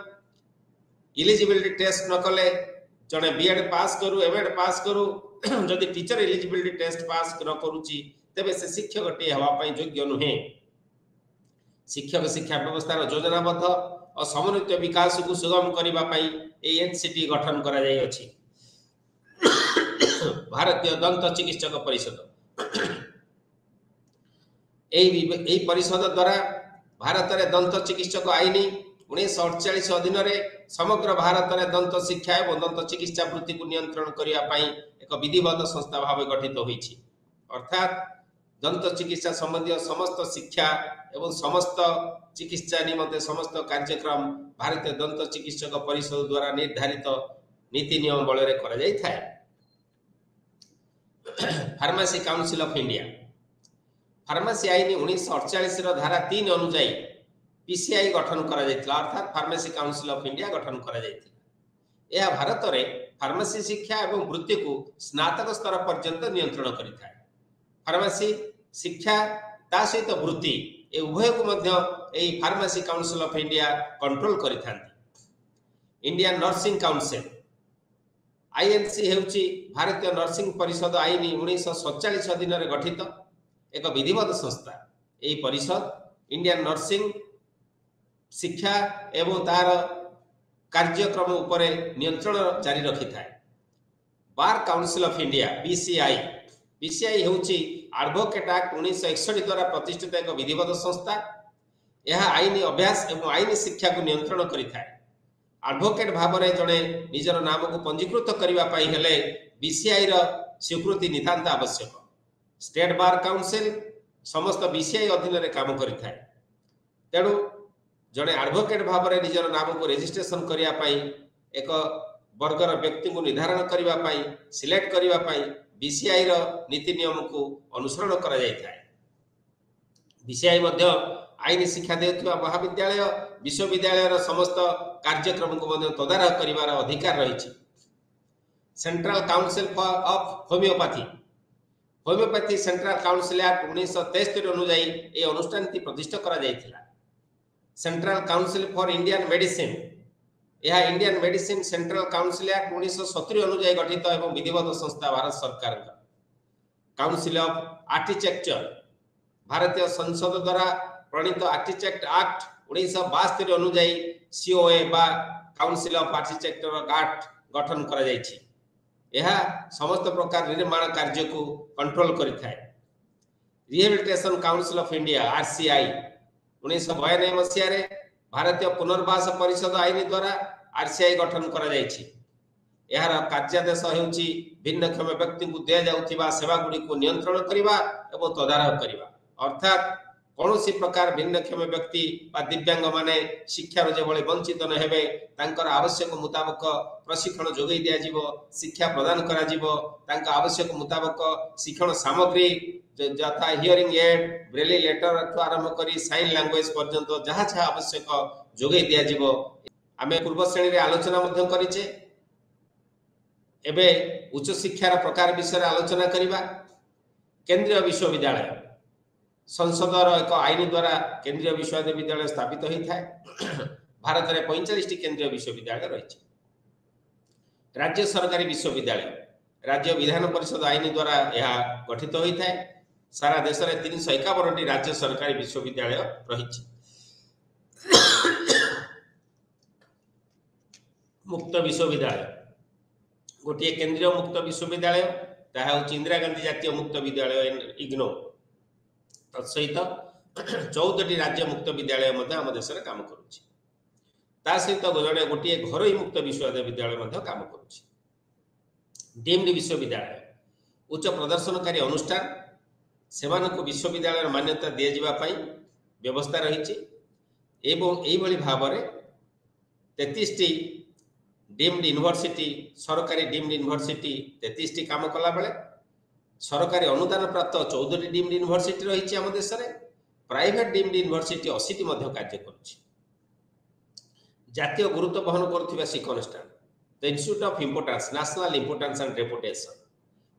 इलिजिबिलिटी टेस्ट न कले जने बीएड पास करू, एमएड पास करू, जदि टीचर एलिजिबिलिटी टेस्ट पास न करूची तेबे से शिक्षक टे हवा पई योग्य नुहे। शिक्षक शिक्षा व्यवस्था योजनाबद्ध और समन्वित विकास को सुगम करिबा पई ए NCT गठन करा जाय अछि। भारतीय दंत चिकित्सक परिषद एई परिषद द्वारा भारत रे दंत चिकित्सक आईन 1948 अधीन रे समग्र भारत रे दंत शिक्षा एवं दंत चिकित्सा वृत्ति को नियंत्रण करिया पई एक विधिबद्ध संस्था भाव गठित होईछि। अर्थात दंत चिकित्सा संबंधी समस्त शिक्षा एवं समस्त चिकित्सा निमंते समस्त कार्यक्रम भारतीय दंत चिकित्सक परिषद द्वारा निर्धारित नीति नियम बल रे करा जाय थाए। Pharmacy Council of India pharmacy आईन 1948 रो धारा 3 अनुसार PCI गठन करा जायतिला, अर्थात फार्मेसी काउंसिल ऑफ इंडिया गठन करा जायतिला। यह भारत रे फार्मेसी शिक्षा एवं वृत्ति को स्नातक स्तर पर्यंत नियंत्रण करिथाय। फार्मेसी शिक्षा ता सहित वृत्ति ए उभय को मध्य एई Pharmacy Council of India control करिथांती। इंडियन नर्सिंग काउंसिल INC हेउची भारतीय नर्सिंग परिषद आईन 1947 अधीन रे गठित एक विधिबद्ध संस्था। एई परिषद इंडियन नर्सिंग शिक्षा एवं तार कार्यक्रम उपरे नियंत्रण जारी रखि थाए। Bar Council of India BCI हेउची एडवोकेट एक्ट 1961 द्वारा प्रतिष्ठित एक विधिबद्ध संस्था। यह आईन अभ्यास एवं आईन शिक्षा को नियंत्रण करि थाए। एडवोकेट भाव रे जणे निजर नाम को पंजीकृत करिवा पाई हेले BCI रो स्वीकृति नितांत आवश्यक। स्टेट बार काउंसिल समस्त BCI अधीन रे काम करि थाए। तेणु जड़े एडवोकेट भाव में निजर नाम को रेजिस्ट्रेशन करिया पाई एक वर्गर व्यक्ति को निर्धारण करिवा पाई सिलेक्ट करिवा पाई BCI रो नीति नियम को अनुसरण करा जाय थाए। BCI मध्य आईन शिक्षा देउथिबा महाविद्यालय विश्वविद्यालय रो समस्त कार्यक्रम को मध्य तदारख करिवार अधिकार रहिछि। Central Council of Homoeopathy Central Council Act 1973 अनुसार ए अनुष्ठान प्रतिष्ठा करा जायथिला। Central Council for Indian Medicine यह Indian Medicine Central Council Act 1970 अनुसार गठित एवं विधिबद्ध संस्था भारत सरकार का। काउंसिल ऑफ आर्किटेक्चर भारतीय संसद द्वारा प्रणीत आर्किटेक्ट एक्ट 1972 अनुसार COA बा काउंसिल ऑफ आर्किटेक्चर एक्ट गठन करा जायछि। यह समस्त प्रकार निर्माण कार्य को कंट्रोल करिथाय। Rehabilitation Council of India RCI 1992 मसीह रे भारतीय पुनर्वास परिषद आईन द्वारा RCI गठन करा जायछि। यार कार्यादेश हेउची भिन्नक्षम व्यक्ति को दिया जाउथिबा सेवा गुडी को नियंत्रण करिबा एवं तदारख करिबा। अर्थात कौन सी प्रकार भिन्नक्षम व्यक्ति बा दिव्यांग माने शिक्षार जो वंचित न हेबे तांकर आवश्यक मुताबक प्रशिक्षण जोगई दिया जीवो, शिक्षा प्रदान करा जीवो, तांका आवश्यक मुताबक शिक्षण सामग्री जथा हियरिंग एड, ब्रेली लेटर ठू आरंभ करी साइन लैंग्वेज पर्यंत जहाँ जहाँ आवश्यक जोगई दिया जीवो। आमे पूर्व श्रेणी रे आलोचना मध्य करिचे। एबे उच्च शिक्षार प्रकार विषय आलोचना करिबा। केंद्रीय विश्वविद्यालय संसदर एक आईन द्वारा केंद्रीय विश्वविद्यालय स्थापित होता है। भारत में 45 केंद्रीय विश्वविद्यालय रही। राज्य सरकारी विश्वविद्यालय राज्य विधान परिषद आईन द्वारा यह गठित होता है। सारा देश में 351 राज्य सरकारी विश्वविद्यालय रही। मुक्त विश्वविद्यालय गोटे केंद्रीय मुक्त विश्वविद्यालय ताहा होची इंदिरा गांधी जातीय मुक्त विद्यालय इग्नो। तत्सहित 14 राज्य मुक्त विद्यालय आम देश में काम करुच्ची। ता सहित जड़े गोटे घरोई मुक्त विश्वविद्यालय काम करुच्ची। डीम्ड विश्वविद्यालय उच्च प्रदर्शनकारी अनुष्ठान सेमानकु विश्वविद्यालय मान्यता दिया जिबा पई व्यवस्था रही। एवं एई भली भाबरे 33 डीम्ड यूनिवर्सिटी सरकारी डीम्ड यूनिवर्सिटी 33 काम कला बेले सरकारी अनुदान प्राप्त 14 डीम्ड यूनिवर्सिटी रही आम देश में। प्राइवेट डीम्ड यूनिवर्सिटी 80 कार्य करुच्ची। जातीय गुरुत्व बहन करुवा शिक्षा अनुष्ठान the institute of importance national importance and reputation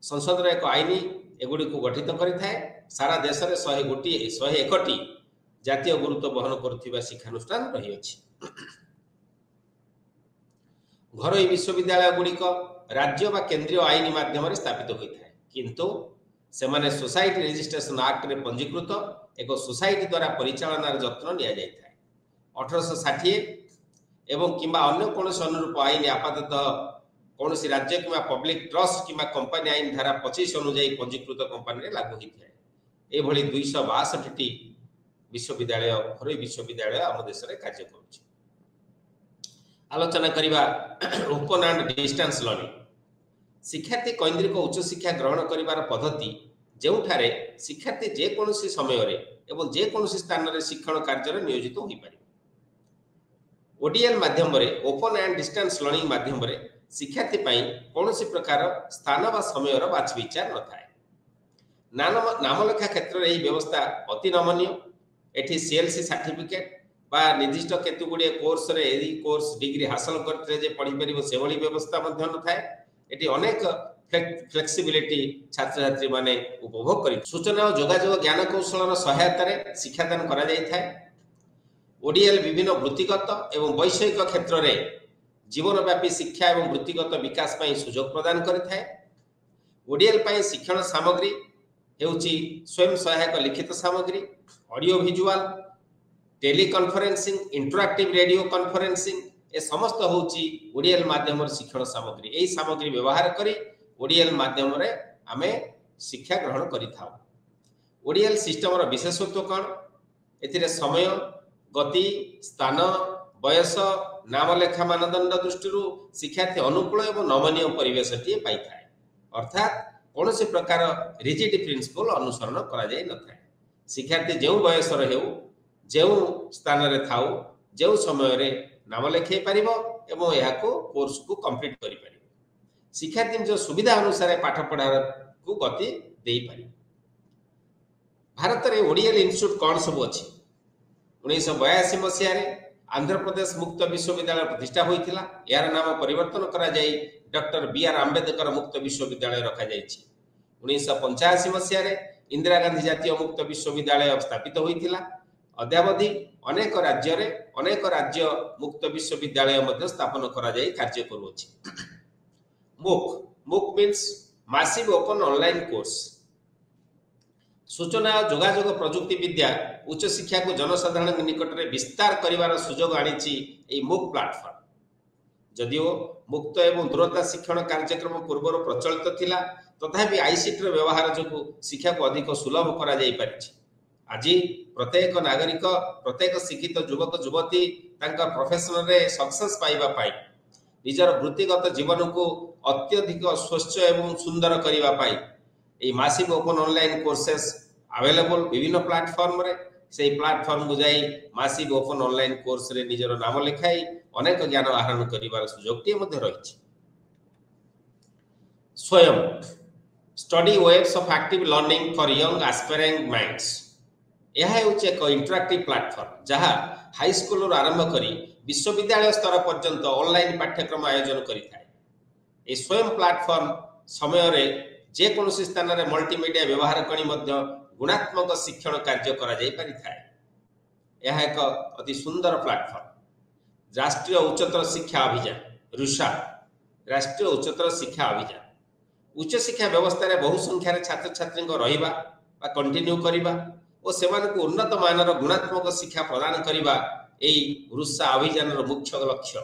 संसद एक आईन एगुड़ी को गठित करें। सारा देश में 101 जातीय गुरुत्व बहन करुवा शिक्षानुष्ठान रही अछि। घरोई विश्वविद्यालय गुड़िक राज्य बा केंद्रीय आईन माध्यम स्थापित होता है, किंतु सेमाने सोसाइटी रजिस्ट्रेशन एक्ट रे पंजीकृत एक सोसाइटी द्वारा परिचालनार जत्न लिया जाता है। 1860 एवं किंबा अन्य कौन अनुरूप आईन आपाततः कौन राज्य कि पब्लिक ट्रस्ट कि कंपनी आईन धारा 25 अनुजाई पंजीकृत कंपनी लागू होता है। यह 262 विश्वविद्यालय घरोई विश्वविद्यालय आम देश में कार्य करुच्ची। आलोचना करिबा ओपन एंड डिस्टेंस लर्निंग शिक्षार्थी कैंद्रिक उच्च शिक्षा ग्रहण करिबार पद्धति जेउठारे शिक्षार्थी जेकोसी समय एवं जेकोसी स्थान में शिक्षण कार्य नियोजित हो पारे। ओडीएल माध्यम ओपन एंड डिस्टेंस लर्निंग माध्यम शिक्षार्थी कौन प्रकार स्थान व समय बाछ विचार न थाए। नामलेखा क्षेत्र में यह व्यवस्था अति नमनीय। एठी सीएलसी सर्टिफिकेट बा निर्दिष्ट केतु गुड़िए कोर्स रे एदी कोर्स डिग्री हासिल करते जे पढ़ी परिबो से भली व्यवस्था मध्य न थाए। एटी अनेक फ्लेक्सिबिलिटी छात्र छात्री माने उपभोग करी। सूचना और जोगाजोग ज्ञान कौशल सहायता रे शिक्षादान करा जाय थाए। ओडीएल विभिन्न वृत्तिगत एवं वैषयिक क्षेत्र में जीवनव्यापी शिक्षा एवं वृत्तिगत विकास पई सुजोग प्रदान करिथाए। ओडीएल पई शिक्षण सामग्री हेउची स्वयं सहायक लिखित सामग्री, audio visual, teleconferencing, interactive radio conferencing ए समस्त होची ओडीएल माध्यम शिक्षण सामग्री। यही सामग्री व्यवहार करी ओडीएल माध्यम रे आमे शिक्षा ग्रहण करिथाउ। ओडीएल सिस्टम रो विशेषत्व कौन? एथिरे समय, गति, स्थान, बयस, नामलेखा मानदंड दृष्टि शिक्षार्थी अनुकूल एवं नमनीय परिवेश टी पाई थाए। अर्थात कौन से प्रकार रिजिड प्रिंसिपल अनुसरण करा जाय न थाए। शिक्षार्थी जो बयस हेउ जो स्थान रे थाउ जो समय रे नाम लेखै पारिबो एवं यहा को कोर्स को कंप्लीट करि पारिबो। शिक्षार्थी जो सुविधा अनुसार पाठ पढ़ार को गति देई पारिबो। भारत रे ओडीएल इंस्टीट्यूट कौन सब अछि? 1982 मसिया रे आंध्र प्रदेश मुक्त विश्वविद्यालय प्रतिष्ठा होइथिला। यार नाम परिवर्तन करा जाई डॉक्टर बीआर आंबेडकर मुक्त विश्वविद्यालय रखा जायछि। 1985 मसिया रे इंदिरा गांधी जातीय मुक्त विश्वविद्यालय स्थापित होइथिला। अद्यावधि अनेक राज्य मुक्त विश्वविद्यालय मध्य स्थापन करा जाई कार्य करूछि। मूक means massive open online course. सूचना और जोगाजोग प्रजुक्ति विद्या उच्च शिक्षा को जनसाधारण निकट में विस्तार करिवार सुजोग आनिछि एई मूक प्लेटफॉर्म। जदिओ मुक्त एवं दूरता शिक्षण कार्यक्रम पूर्व प्रचलित थिला, तथापि आईसीटी रो व्यवहार जो शिक्षा को अधिक सुलभ करा जाई पारिछि। आज प्रत्येक नागरिक प्रत्येक शिक्षित युवक युवती प्रोफेशन रे सक्सेस पाइबा पाई निजर वृत्तिगत जीवन को अत्यधिक स्वच्छ एवं सुंदर करिबा पाई ए massive open online courses available विभिन्न प्लेटफॉर्म रे से प्लाटफर्म को जाई मासिव ओपन ऑनलाइन कोर्स रे निजर नाम लिखाई अनेक ज्ञान आहरण करिवार सुजोगटी मध्ये रहिछि। Swayam study webs of active learning for young aspiring minds यह हेउछि एक इंटरैक्टिव प्लाटफर्म जहा हाई स्कूल आरंभ करी विश्वविद्यालय स्तर पर्यंत ऑनलाइन पाठ्यक्रम आयोजन करिथाय। ए स्वयं प्लाटफर्म समय रे जे कोनोसी स्थान रे मल्टीमीडिया व्यवहार करी मध्य गुणात्मक शिक्षण कार्य करा जाई परिथाय। यह एक अति सुंदर प्लाटफर्म राष्ट्रीय उच्चतर शिक्षा अभियान रुषा राष्ट्रीय उच्चतर शिक्षा अभियान उच्च शिक्षा व्यवस्था रे बहु संख्या रे छात्र छात्री को रहिबा बा कंटिन्यू करिबा और सेमानकु उन्नत मानर गुणात्मक शिक्षा प्रदान करिबा एई रुषा अभियान रो मुख्य लक्ष्य।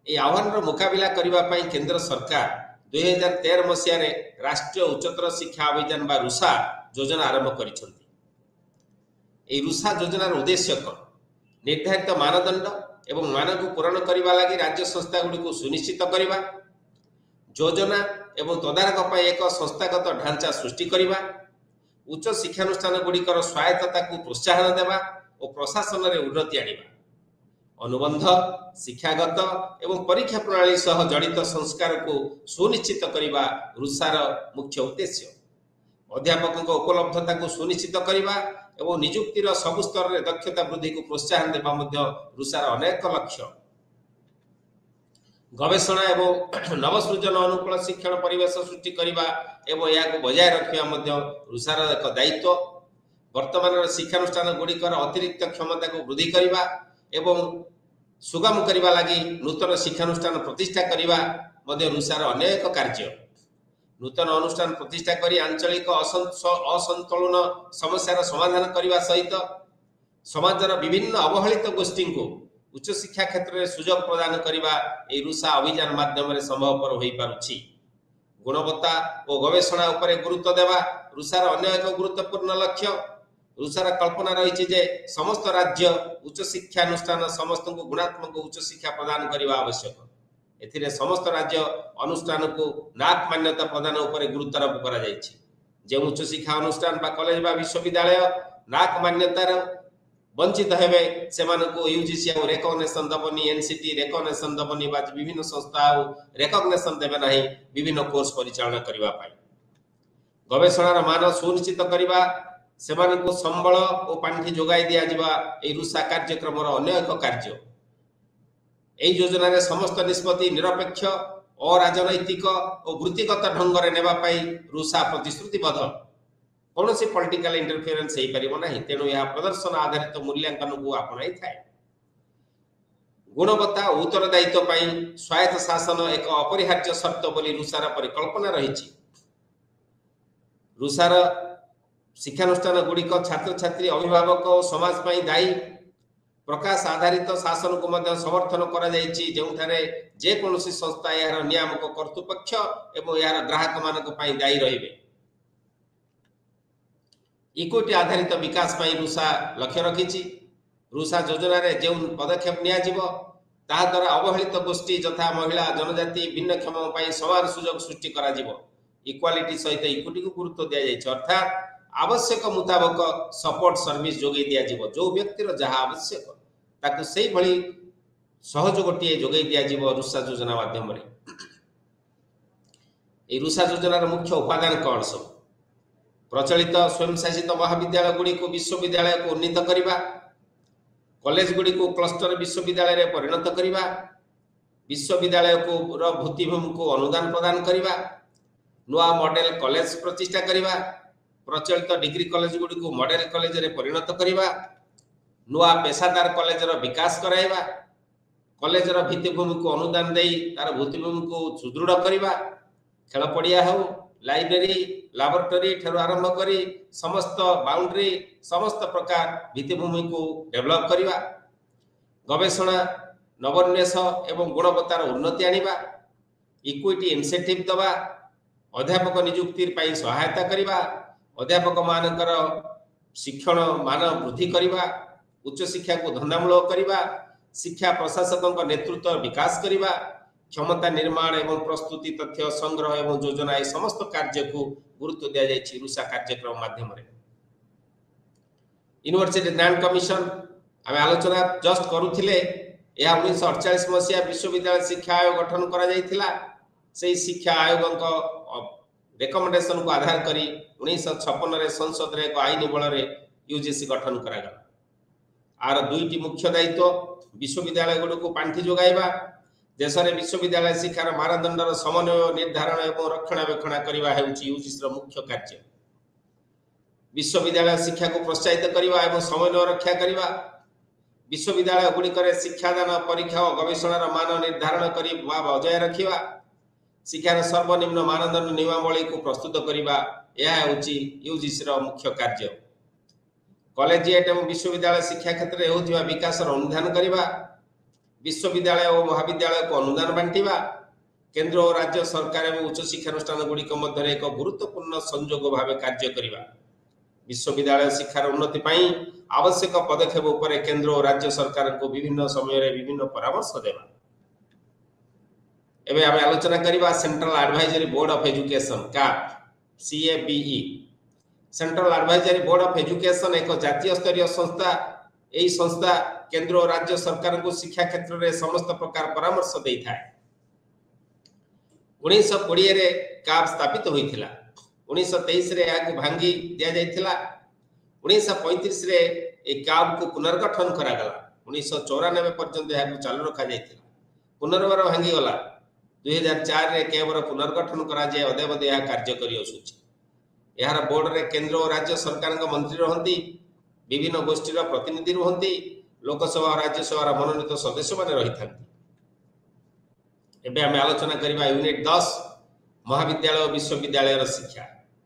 ए आह्वान रो मुकाबिला करिबा पई केंद्र सरकार 2013 मसिया रे राष्ट्रीय उच्चतर शिक्षा अभियान बा रुषा योजना आरंभ करिसथि। ए रुषा योजनार उद्देश्य को निर्धारित मानदंड एवं मानक पूरण करिबा लागि राज्य संस्था गुडी को सुनिश्चित करिबा, योजना एवं तदारक पई एक संस्थागत ढांचा सृष्टि करिबा, उच्च शिक्षानुष्ठान गुड़िकर स्वायत्तता को प्रोत्साहन देवा और प्रशासन रे उन्नति आनिबा, अनुबंध शिक्षागत एवं परीक्षा प्रणाली सह जड़ित संस्कार को सुनिश्चित करिबा रुषार मुख्य उद्देश्य। अध्यापक उपलब्धता को सुनिश्चित करिबा एवं नियुक्तिर सब स्तर रे दक्षता वृद्धि को प्रोत्साहन देवा मध्य रुषार अनेक लक्ष्य। गवेषणा एवं नवसृजन अनुकूल शिक्षण परिवेश सृष्टि करिबा एवं या को बजाय रखिबा मध्य रुषार एक दायित्व। वर्तमान शिक्षानुष्ठान गुड़िकर अतिरिक्त क्षमता को वृद्धि करिबा एवं सुगम करिबा लागि नूतन शिक्षानुष्ठान प्रतिष्ठा करिबा मध्य रुषार अनेक कार्य। नूतन अनुष्ठान प्रतिष्ठा करी आंचलिक असंतुलन समस्यार समाधान करिबा सहित समाजर विभिन्न अवहेलित गोष्ठी को उच्च शिक्षा क्षेत्र में सुजोग प्रदान करिबा ए रुषा अभियान माध्यम संभवपर होई पारुछि। गुणवत्ता और गवेषणा उपरे गुरुत्व देवा रुषार अन्य एक गुरुत्वपूर्ण लक्ष्य। रुषार कल्पना रही जे समस्त राज्य उच्च शिक्षानुष्ठान समस्त को गुणात्मक उच्च शिक्षा प्रदान करने आवश्यक। एथिरे समस्त राज्य अनुष्ठान को नाक मान्यता प्रदान उपरे गुरुत्वारोप करा जायछि। जे उच्च शिक्षा अनुष्ठान बा कॉलेज बा विश्वविद्यालय नाक मान्यतार वंचित हेबे सेमानको यूजीसी और रेकग्निशन दबनी, एनसीटी रेकग्निशन दबनी बा विभिन्न संस्था रेकग्निशन देबे नाही विभिन्न कोर्स परिचालन करिबा पाई। गवेषणार मान सुनिश्चित करिबा सेमानको संबल और पांठी जोगाई दिया जिबा ए रुषा कार्यक्रम अन्य एक कार्य। ए योजना रे समस्त निष्पत्ति निरपेक्ष और राजनैतिक और वृत्तिगत ढंग रे नेबा पाई रुषा प्रतिश्रुतिबद्ध। कौन सी पॉलिटिकल इंटरफेरेंस हो पारिबो नाही, तेणु यह प्रदर्शन आधारित मूल्यांकन को अपनाई थाए। गुणवत्ता और उत्तरदायित्व पाई स्वायत्त शासन एक अपरिहार्य शर्त बोली रुषार परिकल्पना रही। रुषार शिक्षानुष्ठान गुड़िक छात्र छात्री अभिभावक और समाज पाई दायी प्रकाश आधारित शासन को मध्य समर्थन करा जायछि, जेउठारे जे कोनोसी संस्था यार नियामक कर्तृपक्ष एवं यार ग्राहक मानक पाई दायी रहिबे। इक्विटी आधारित विकास पाई रुषा लक्ष्य रखिछि। रुषा योजना रे जे पदक्षेप निया जिवो ता द्वारा अवहेलित गोष्ठी यथा महिला जनजाति भिन्नक्षम पाई समान सुजोग सृष्टि करा जिवो। इक्वालिटी सहित इक्विटी को गुरुत्व दिया जायछि, अर्थात आवश्यक मुताबक सपोर्ट सर्विस जोगे दिया जिवो। जो व्यक्तिर जहा आवश्यक ताकु सेही भली सहयोगटिए जोगे दिया जिवो रुषा योजना माध्यम रे। ए रुषा योजनार मुख्य उपादान कौन सब? प्रचलित स्वयं शासित महाविद्यालय गुड़ी को विश्वविद्यालय को उन्नीत करिबा, कॉलेज गुड़ी को क्लस्टर विश्वविद्यालय रे परिणत करिबा, विश्वविद्यालय को भित्तिभूमि को अनुदान प्रदान करिबा, नुआ मॉडल कॉलेज प्रतिष्ठा करिबा, प्रचलित डिग्री कॉलेज गुड़ी को मॉडल कॉलेज रे परिणत करिबा, नुआ पेशादार कॉलेज रो विकास कराइबा, कॉलेज रो भित्तिभूमि को अनुदान देई तार भित्तिभूमि को सुदृढ़ करिबा, खेल पड़िया हो लाइब्रेरी लैबोरेटरी ठेर आरंभ करी समस्त बाउंड्री समस्त प्रकार भित्तिभूमि को डेवलप करिबा, गवेषणा नवोन्मेष एवं गुणवत्तार उन्नति आनिबा, इक्विटी इनसेंटिव दबा, अध्यापक नियुक्ति पाई सहायता करिबा, अध्यापक मानकर शिक्षण मान वृद्धि करिबा, उच्च शिक्षा को धंदामूलक करिबा, शिक्षा प्रशासकों नेतृत्व विकास करिबा, क्षमता निर्माण एवं प्रस्तुति तथ्य संग्रह एवं योजना ए समस्त कार्य को गुरुत्व दिया जायछि रुषा कार्यक्रम माध्यम रे। यूनिवर्सिटी ग्रांट कमिशन आम आलोचना जस्ट करुले 1948 मसीहा विश्वविद्यालय शिक्षा आयोग गठन कर शिक्षा आयोग रेकमेंडेशन को आधार करी 1956 संसद रे एक आईन बल यूजीसी गठन करागला। आर दुईटी मुख्य दायित्व विश्वविद्यालय गुड़ पांठि जोगाइबा, देश में विश्वविद्यालय शिक्षार मानदंडर समन्वय निर्धारण और रक्षणाबेक्षण करने यूजीसी मुख्य कार्य। विश्वविद्यालय शिक्षा को प्रोत्साहित करने और समन्वय रक्षा करने, विश्वविद्यालय गुड़िक शिक्षादान परीक्षा और गवेषणार मान निर्धारण कर बजाय रखा, शिक्षार सर्वनिम्न मानदंड नियमावली को प्रस्तुत करने, यह यूजीसी मुख्य कार्य। कॉलेजिएट और विश्वविद्यालय शिक्षा क्षेत्र में होता विकास अनुधान करने, विश्वविद्यालय और महाविद्यालय को अनुदान बांटा, केंद्र और राज्य सरकार और उच्च शिक्षानुष्ठान गुड़िक मध्य एक गुरुत्वपूर्ण संयोग भाव कार्य करने, विश्वविद्यालय शिक्षार उन्नति पाई आवश्यक पदक्षेप उपर केंद्र और राज्य सरकार को विभिन्न समय विभिन्न परामर्श देवा। एबे आम आलोचना करबा central advisory board of education cap CABE। Central advisory board of education एक जातीय स्तरीय संस्था। यही संस्था केंद्र और राज्य सरकार को शिक्षा क्षेत्र में समस्त प्रकार परामर्श देता है। 1920 रे कैप स्थापित होइथिला, 1923 रे याक भांगी दिया जाइथिला, 1935 रे ए कैप को पुनर्गठन करा गला, 1994 पर्यंत याक चालू रखा जाइथिला, पुनर्बार भांगी गला, 2004 रे केवल पुनर्गठन करा जाय अदेवदे यह कार्य करि आसुछि। यार बोर्ड रे केंद्र और राज्य सरकार मंत्री रहंती, विभिन्न गोष्ठीर प्रतिनिधि रहंती, लोकसभा और राज्यसभा मनोनीत सदस्य माने रही थांती। एबे हम आलोचना करबा यूनिट 10 महाविद्यालय और विश्वविद्यालय शिक्षा,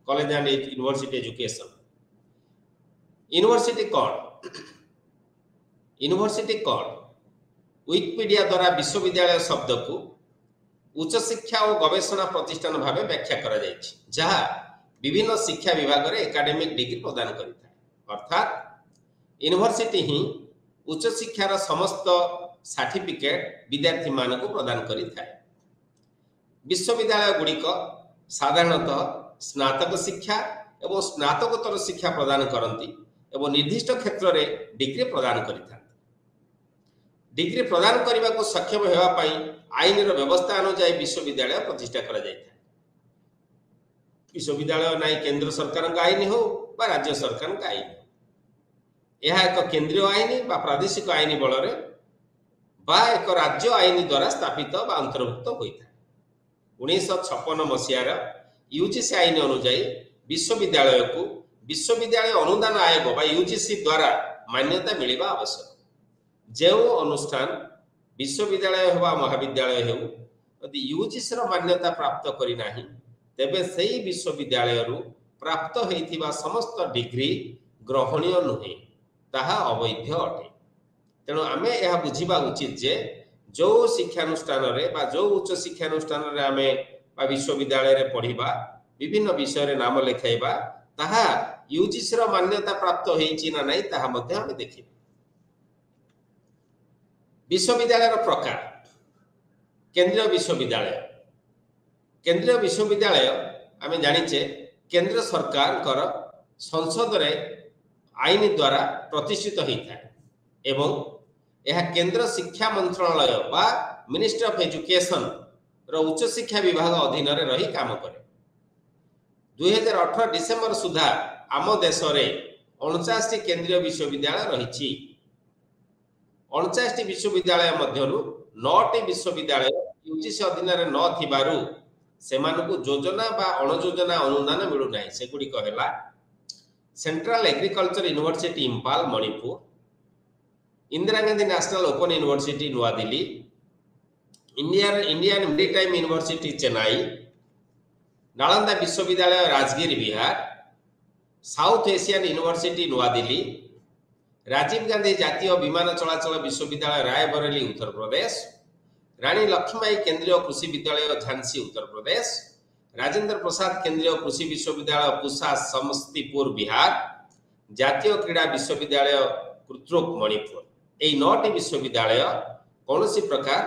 college and university education. University कौन? यूनिवर्सिटी कौन? विकिपीडिया द्वारा विश्वविद्यालय शब्द को उच्च शिक्षा और गवेषणा प्रतिष्ठान भाव व्याख्या करा जायछि, जहा विभिन्न शिक्षा विभाग रे एकेडमिक डिग्री प्रदान करिता है। अर्थात यूनिवर्सिटी ही उच्च शिक्षार समस्त सर्टिफिकेट विद्यार्थी मान को प्रदान करिता है। विश्वविद्यालय गुड़िक साधारणतः स्नातक शिक्षा एवं स्नातकोत्तर शिक्षा प्रदान करती एवं निर्दिष्ट क्षेत्र में डिग्री प्रदान करिता। डिग्री प्रदान करने को सक्षम होगापाई आईन व्यवस्था अनुसार विश्वविद्यालय प्रतिष्ठा करा जायता। विश्वविद्यालय ना केंद्र सरकार का आईन हो बा राज्य सरकार का आईन हो, यह एक केंद्रीय आईन बा प्रादेशिक आईन बल बा एक राज्य आईन द्वारा स्थापित बा अंतर्भुक्त होता है। 1956 मसीहार यूजीसी आईन अनुसार विश्वविद्यालय को विश्वविद्यालय अनुदान आयोग बा यूजीसी द्वारा मान्यता मिलवा आवश्यक। जो अनुष्ठान विश्वविद्यालय हो महाविद्यालय हो यदि यूजीसी मान्यता प्राप्त करना तेबे सही विश्वविद्यालय प्राप्त होइथिबा समस्त डिग्री ग्रहणीय नुहे, ताहा अवैध अटे। तेणु आमे यह बुझिबा उचित जे जो शिक्षानुष्ठान रे बा जो उच्च शिक्षानुष्ठान रे आमे बा विश्वविद्यालय रे पढ़िबा विभिन्न विषय रे नाम लेखाइबा ताहा यूजीसी रो मान्यता प्राप्त होइछि ना नै ताहा मध्ये आमे देखिबा। विश्वविद्यालय रो प्रकार। केंद्रीय विश्वविद्यालय। केंद्रीय विश्वविद्यालय आमे जानिचे केंद्र सरकार कर संसद रे आईन द्वारा प्रतिष्ठित होता है एवं यह केंद्र शिक्षा मंत्रालय बा मिनिस्ट्री ऑफ एजुकेशन रो उच्च शिक्षा विभाग अधीन रे रही काम करे। 2018 डिसेंबर सुधा आम देश रे 49 केंद्रीय विश्वविद्यालय रही। 49 विश्वविद्यालय मध्यरु 9टी विश्वविद्यालय यूजीसी अधीन रे न थिबारु सेमानकु योजना बा अणयोजना अनुदान मिलु नाही। सेगुडी कहला Central Agriculture University Imphal Manipur, Indira Gandhi National Open University नुआ Delhi, Indian Maritime University Chennai, Nalanda विश्वविद्यालय Rajgir Bihar, South Asian University नुआ दिल्ली, राजीव गांधी जातीय विमान चलाचल विश्वविद्यालय रायबरेली उत्तर प्रदेश, रानी लक्ष्मीबाई केंद्रीय कृषि विद्यालय झांसी उत्तर प्रदेश, राजेंद्र प्रसाद केंद्रीय कृषि विश्वविद्यालय पूसा समस्तीपुर बिहार, जातीय क्रीड़ा विश्वविद्यालय कुर्तुक मणिपुर। यही 9टी विश्वविद्यालय कौन सी प्रकार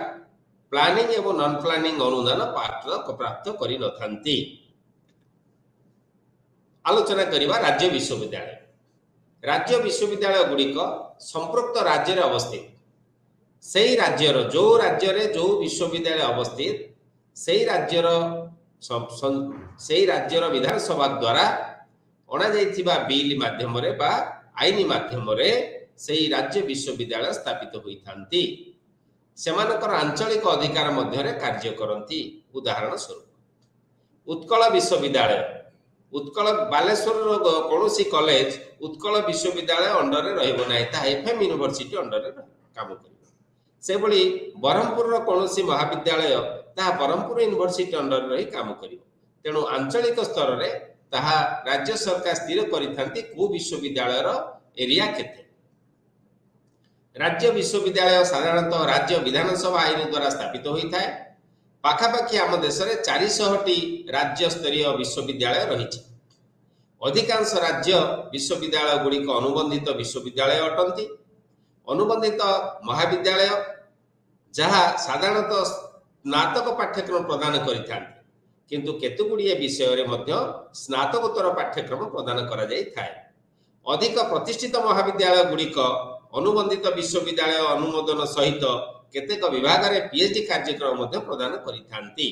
प्लानिंग एवं नॉन प्लानिंग अनुदान प्राप्त करि नथांती। आलोचना करिबा राज्य विश्वविद्यालय। राज्य विश्वविद्यालय गुड़िक संपृक्त राज्य रे अवस्थित सेही राज्यर जो राज्य रे जो विश्वविद्यालय अवस्थित सेही राज्यर विधानसभा द्वारा अणा जाइथिबा बिल माध्यम रे बा आईन माध्यम रे सेही राज्य विश्वविद्यालय स्थापित होइथांती सेमानकर आंचलिक अधिकार मध्य रे कार्य करंती। उदाहरण स्वरूप उत्कल विश्वविद्यालय उत्कल बालेश्वर कौन कॉलेज उत्कल विश्वविद्यालय अंडर रे रहइबो नाही ता एफएम यूनिवर्सिटी अंडर रे काम करिबो से भली ब्रह्मपुर कौन महाविद्यालय ता ब्रह्मपुर यूनिवर्सिटी अंडर रे काम करिबो तेणु आंचलिक स्तर रे ताहा राज्य सरकार स्थिर करिथांती को विश्वविद्यालय रो एरिया केते। राज्य विश्वविद्यालय साधारणतः राज्य विधानसभा आईन द्वारा स्थापित होता है। पाखापाखि आम देश में 400टी राज्य स्तरीय विश्वविद्यालय रही। अधिकांश राज्य विश्वविद्यालय गुड़िक अनुबंधित विश्वविद्यालय अटंती। अनुबंधित महाविद्यालय जहाँ साधारणतः स्नातक पाठ्यक्रम प्रदान करिथांती किंतु केतुगुड़िए विषय रे मध्य स्नातकोत्तर पाठ्यक्रम प्रदान करा जाई थाए। अधिक प्रतिष्ठित महाविद्यालय गुड़िक अनुबंधित विश्वविद्यालय अनुमोदन सहित केतेक विभाग रे पीएचडी कार्यक्रम मध्य प्रदान करिथांती।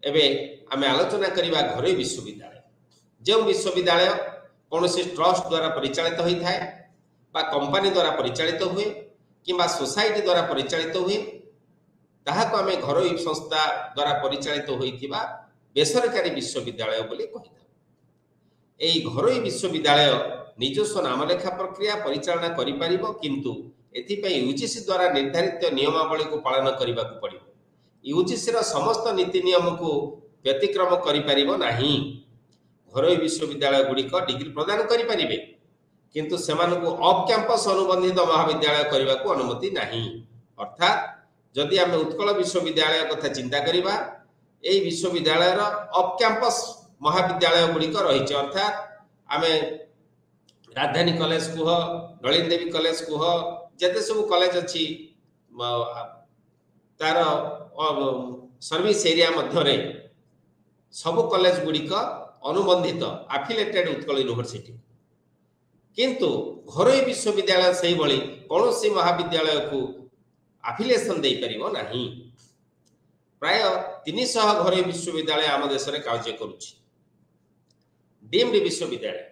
एबे आमे आलोचना करिबा घरोई विश्वविद्यालय जो विश्वविद्यालय कौनसी ट्रस्ट द्वारा परिचालित होई थाए बा कंपनी द्वारा परिचालित हुए किंबा सोसाइटी द्वारा परिचालित हुए ताहाको आमे घरोई संस्था द्वारा परिचालित होइथिबा बेसरकारी विश्वविद्यालय बोली कहिथा। एई घरोई विश्वविद्यालय निजस्व नामलेखा प्रक्रिया परिचालना करि परिबो किंतु एथिपై यूजीसी द्वारा निर्धारित नियमावली को पालन करने को पड़ो। यूजीसी रा समस्त नीति नियम को व्यतिक्रम करि परिबो नाही। घरोई विश्वविद्यालय गुड़िक डिग्री प्रदान करि परिबे किंतु सेमानकु ऑफ कैंपस अनुबंधित महाविद्यालय करने को अनुमति नाही। अर्थात जदि आमे उत्कल विश्वविद्यालय कथा चिंता करिबा एई विश्वविद्यालय रा ऑफ कैंपस महाविद्यालय गुड़िक रही। अर्थात आमे राजधानी कॉलेज कुह नलिन देवी कॉलेज कुह जते सब कॉलेज अच्छी तार सर्विस एरिया मध्य रे सब कॉलेज गुड़िक अनुबंधित एफिलिएटेड उत्कल यूनिवर्सिटी किंतु घरोई विश्वविद्यालय सही भली कौनसी महाविद्यालय को एफिलिएशन दे परिबो नाही। प्राय 300 घरोई विश्वविद्यालय आम देश रे कार्य करूछि। डीम्ड विश्वविद्यालय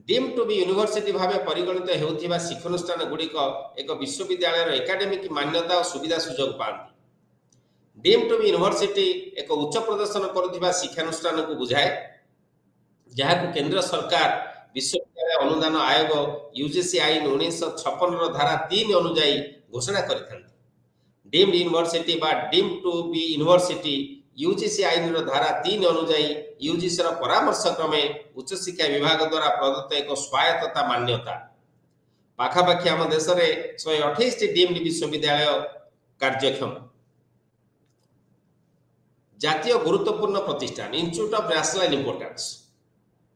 डीम्ड टू बी यूनिवर्सिटी भाव परिगणित होउथिबा शिक्षानुष्ठान गुड़िक एक विश्वविद्यालय एकाडेमिक मान्यता और सुविधा सुजोग पाती। डीम्ड टू बी यूनिवर्सिटी एक उच्च प्रदर्शन करुथिबा शिक्षानुष्ठान को बुझाए जहां केंद्र सरकार विश्वविद्यालय अनुदान आयोग यूजीसी आईन 1956 धारा 3 अनुଯାयी घोषणा करिथांती। डीम्ड यूनिवर्सिटी बा deemed to be university UGC आईन धारा 3 अनुଯାयी यूजीसी परामर्श क्रमे उच्च शिक्षा विभाग द्वारा प्रदत्त एक स्वायत्तता मान्यता। पाखापाखि आम देश में 128 डीम्ड विश्वविद्यालय कार्यक्षम। जातीय गुरुत्वपूर्ण प्रतिष्ठान इंस्टीट्यूट ऑफ नेशनल इंपोर्टेंस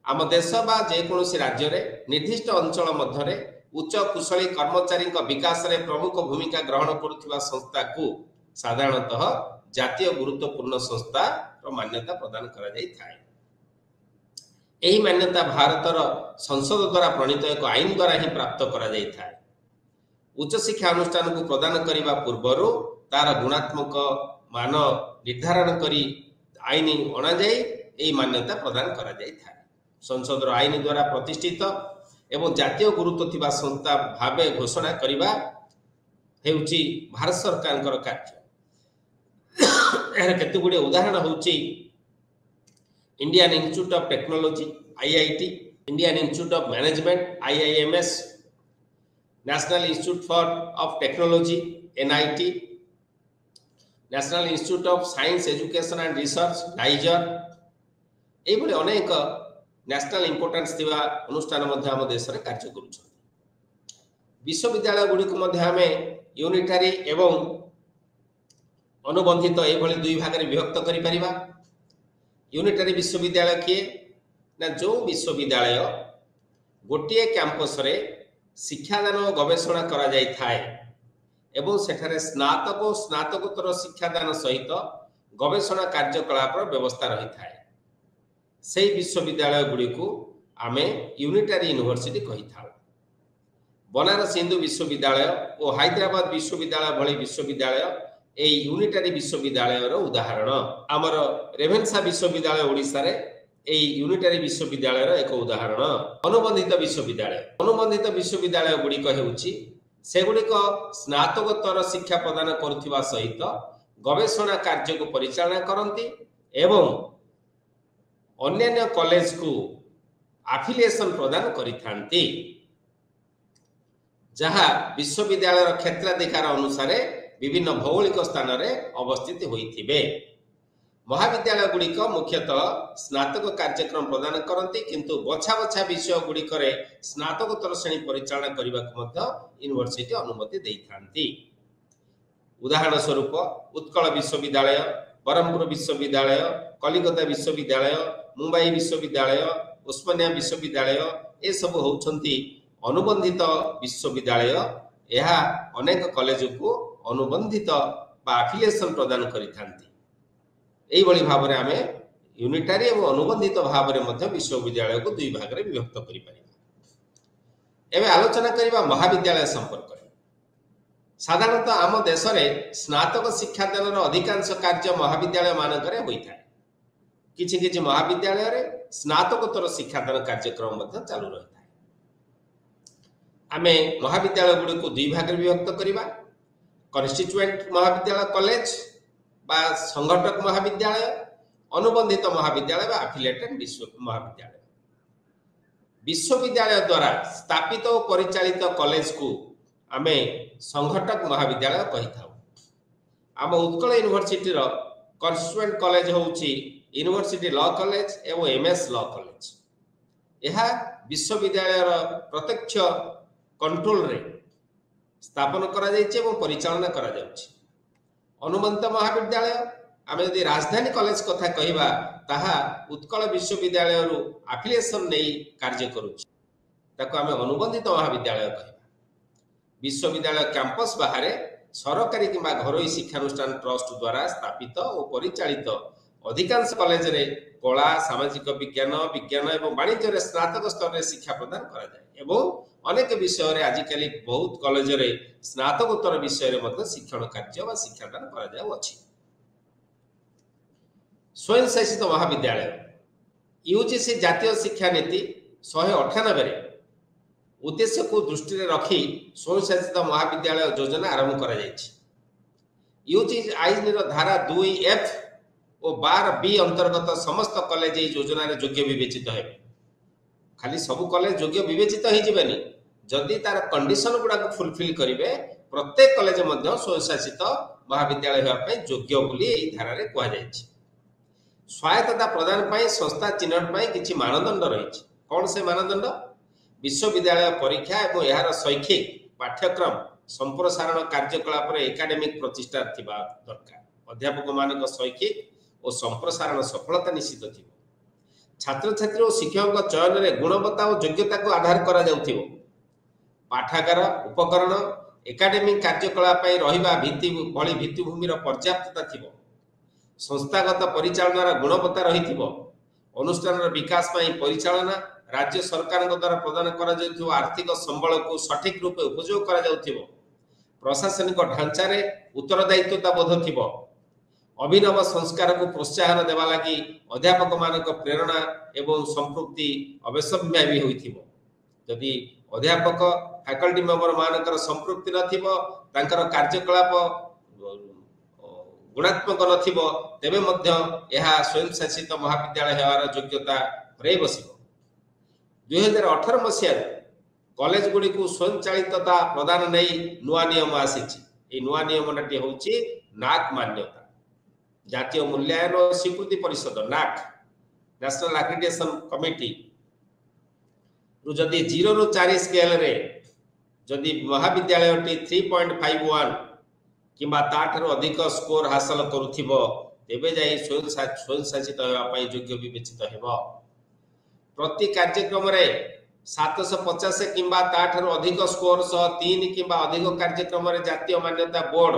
आम देश बा जेकोसी राज्य रे निर्दिष्ट अंचल मध्य उच्च कुशली कर्मचारी विकास रे प्रमुख भूमिका ग्रहण करुथिबा संस्था को साधारणतः जातीय गुरुत्वपूर्ण संस्था मान्यता प्रदान करा जाई थाए। एही मान्यता भारतर संसद द्वारा प्रणीत एक आईन द्वारा ही प्राप्त करा जाई थाए। उच्च शिक्षा अनुष्ठान को प्रदान करिबा पूर्वरु तार गुणात्मक मान निर्धारण करी आईन अणा जाई एही मान्यता प्रदान करा जाई थाए। संसद आईन द्वारा प्रतिष्ठित एवं जातीय गुरुत्व थिबा संस्था भावे घोषणा करिबा हेउची भारत सरकार कार्य। केते गुडे उदाहरण होची Indian Institute of Technology IIT, Indian Institute of Management IIMs, National Institute of Technology NIT, National Institute of Science Education and Research NISER एभली अनेक नेशनल इंपोर्टेंस थिबा अनुष्ठान मध्य हम देश रे कार्य करूछन। विश्वविद्यालय गुडी को मध्य हमें यूनिटरी एवं अनुबंधित एभली दुई भाग में विभक्त करि परिबा। यूनिटरी विश्वविद्यालय किए ना जो विश्वविद्यालय गोटे कैंपस रे शिक्षादान और गवेषणा करा जाई थाए एवं सेठारे स्नातक और स्नातकोत्तर शिक्षादान सहित गवेषणा कार्यकलाप व्यवस्था रही थाए। से विश्वविद्यालय गुडी को आमे यूनिटरी यूनिवर्सिटी कही था। बनारस हिंदू विश्वविद्यालय और हैदराबाद विश्वविद्यालय भली विश्वविद्यालय ए यूनिटरी विश्वविद्यालय उदाहरण। आमर रेभेन्सा विश्वविद्यालय ओडिशा रे ए यूनिटरी विश्वविद्यालय एक उदाहरण। अनुबंधित विश्वविद्यालय गुड़िक हेउछि सेगुड़िक स्नातकोत्तर शिक्षा प्रदान करुवा सहित गवेषणा कार्य को परिचालना करती एवं अन्य कॉलेज को एफिलिएशन प्रदान करिथांती, जहा विश्वविद्यालय क्षेत्राधिकार अनुसार विभिन्न भौगोलिक स्थान में अवस्थित होइथिबे। महाविद्यालय गुड़िक मुख्यतः स्नातक कार्यक्रम प्रदान करती, किंतु बछा बछा विषय गुड़िक स्नातकोत्तर श्रेणी परिचालना करने को यूनिवर्सिटी अनुमति देइथांती। उदाहरण स्वरूप उत्कल विश्वविद्यालय, ब्रह्मपुर विश्वविद्यालय, कलिकता विश्वविद्यालय, मुंबई विश्वविद्यालय, उस्मानिया विश्वविद्यालय ए सब होउछंती अनुबंधित विश्वविद्यालय। यह अनेक कॉलेज को अनुबंधित बा एफिलिएशन प्रदान करिथांती। एई बळी भाव रे आमे यूनिटरी एवं अनुबंधित भाव रे मध्य विश्वविद्यालय को दुई भाग रे विभक्त करि परिबा। एबे आलोचना करिबा महाविद्यालय संपर्क रे। साधारणतः आम देश रे स्नातक शिक्षादान अधिकांश कार्य महाविद्यालय मानकरे होइथाय। किछि किछि महाविद्यालय रे स्नातकोत्तर शिक्षादान कार्यक्रम मध्य चालू रहिथाय। आमे महाविद्यालय गुडी को दुई भाग रे विभक्त करिबा। कन्स्टिट्यूएंट महाविद्यालय कॉलेज बा संगठक महाविद्यालय, अनुबंधित महाविद्यालय बा एफिलिएटेड महाविद्यालय। विश्वविद्यालय द्वारा स्थापित और परिचालित कॉलेज को आमे संगठक महाविद्यालय कही था। आम उत्कल यूनिवर्सिटी रो कन्स्टिट्यूएंट कॉलेज होउची यूनिवर्सिटी लॉ कॉलेज एवं एमएस लॉ कॉलेज। यह विश्वविद्यालय रो प्रत्यक्ष कंट्रोल रे स्थापन करा जायछि एवं परिचालना करा जायछि। अनुबंधित महाविद्यालय आम यदि राजधानी कॉलेज कथा कहिबा ताहा उत्कल विश्वविद्यालय रु एफिलिएशन नै कार्य करूछि, ताको आम अनुबंधित महाविद्यालय कहिबा। विश्वविद्यालय कैंपस बाहर सरकारी किंबा घरोई शिक्षानुष्ठान ट्रस्ट द्वारा स्थापित और परिचालित अधिकांश कॉलेज रे कला, सामाजिक विज्ञान, विज्ञान एवं वाणिज्य रे स्नातक स्तर रे शिक्षा प्रदान करा जाय एवं अनेक विषय रे आजिकली बहुत कॉलेज रे स्नातकोत्तर विषय रे मतलब शिक्षण कार्य वा शिक्षादान करा जाय अछि। स्वयं शासित महाविद्यालय यूजीसी जातीय शिक्षा नीति 198 रे उद्देश्य को दृष्टि रे रखी स्वयं शासित महाविद्यालय योजना आरंभ करा जायछि। यूजीसी आईन रो धारा 2F और 12B अंतर्गत समस्त कॉलेज এই योजना रे योग्य विवेचित हेबे। खाली सब कॉलेज योग्य विवेचित हो जिबेनी, जदि तार कंडीशन गुडा को फुलफिल करिवे प्रत्येक कॉलेज मध्य स्वयंशासित महाविद्यालय होया पय योग्य बोली एई धारा रे कहै जायछि। स्वायत्तता प्रदान पय संस्था चिन्हट पय किछि मानदंड रहिछि। कोन से मानदंड? विश्वविद्यालय परीक्षा एवं यार शैक्षिक पाठ्यक्रम संप्रसारण कार्यकलाप रे एकाडेमिक प्रतिष्ठा थिबा दरकार। अध्यापक मानक शैक्षिक और संप्रसारण सफलता निश्चित थी। छात्र छात्री और शिक्षक चयन में गुणवत्ता और योग्यता को आधार करा जाउथिबो। पाठागार, उपकरण, एकाडेमिक कार्यकलाप रहिबा भित्तिभूमि पर्याप्तता थिबो। संस्थागत परिचालनार गुणवत्ता रहिथिबो। अनुष्ठान विकास परिचालना राज्य सरकार द्वारा प्रदान करा जाउथिबो। आर्थिक संबल को सठिक रूप उपयोग करा जाउथिबो। प्रशासनिक ढांचा रे उत्तरदायित्वता बोध थिबो। अभिनव संस्कार को प्रोत्साहन देवा लगी अध्यापक मानक प्रेरणा एवं संपृक्ति अवश्य भी होइथिबो। यदि अध्यापक फैकल्टी मेंबर मानकर संपृक्ति नथिबो, तांकर कार्यकलाप गुणात्मक नथिबो, तेबे मध्य यह स्वयं शासित महाविद्यालय हेवार योग्यता हरै बसिबो। 2018 मसिया कॉलेज गुडी को स्वयं चालितता प्रदान नै नुआ नियम आसीछि। ए नुआ नियमटी होउछि नाक मान्यता। जातीय मूल्यांकन और स्वीकृति परिषद नाक नेशनल एक्रेडिटेशन कमिटी रु जदि 0 रु 4 स्केल रे जदि महाविद्यालयटी 3.51 किंबा ताठारु अधिक स्कोर हासिल करुथिबो, तेबे जाई स्वयं शासित होवा पई योग्य विवेचित हेबो। प्रति कार्यक्रम रे 750 किंबा ताठारु अधिक स्कोर सह 3 किंबा अधिक कार्यक्रम रे जातीय मान्यता बोर्ड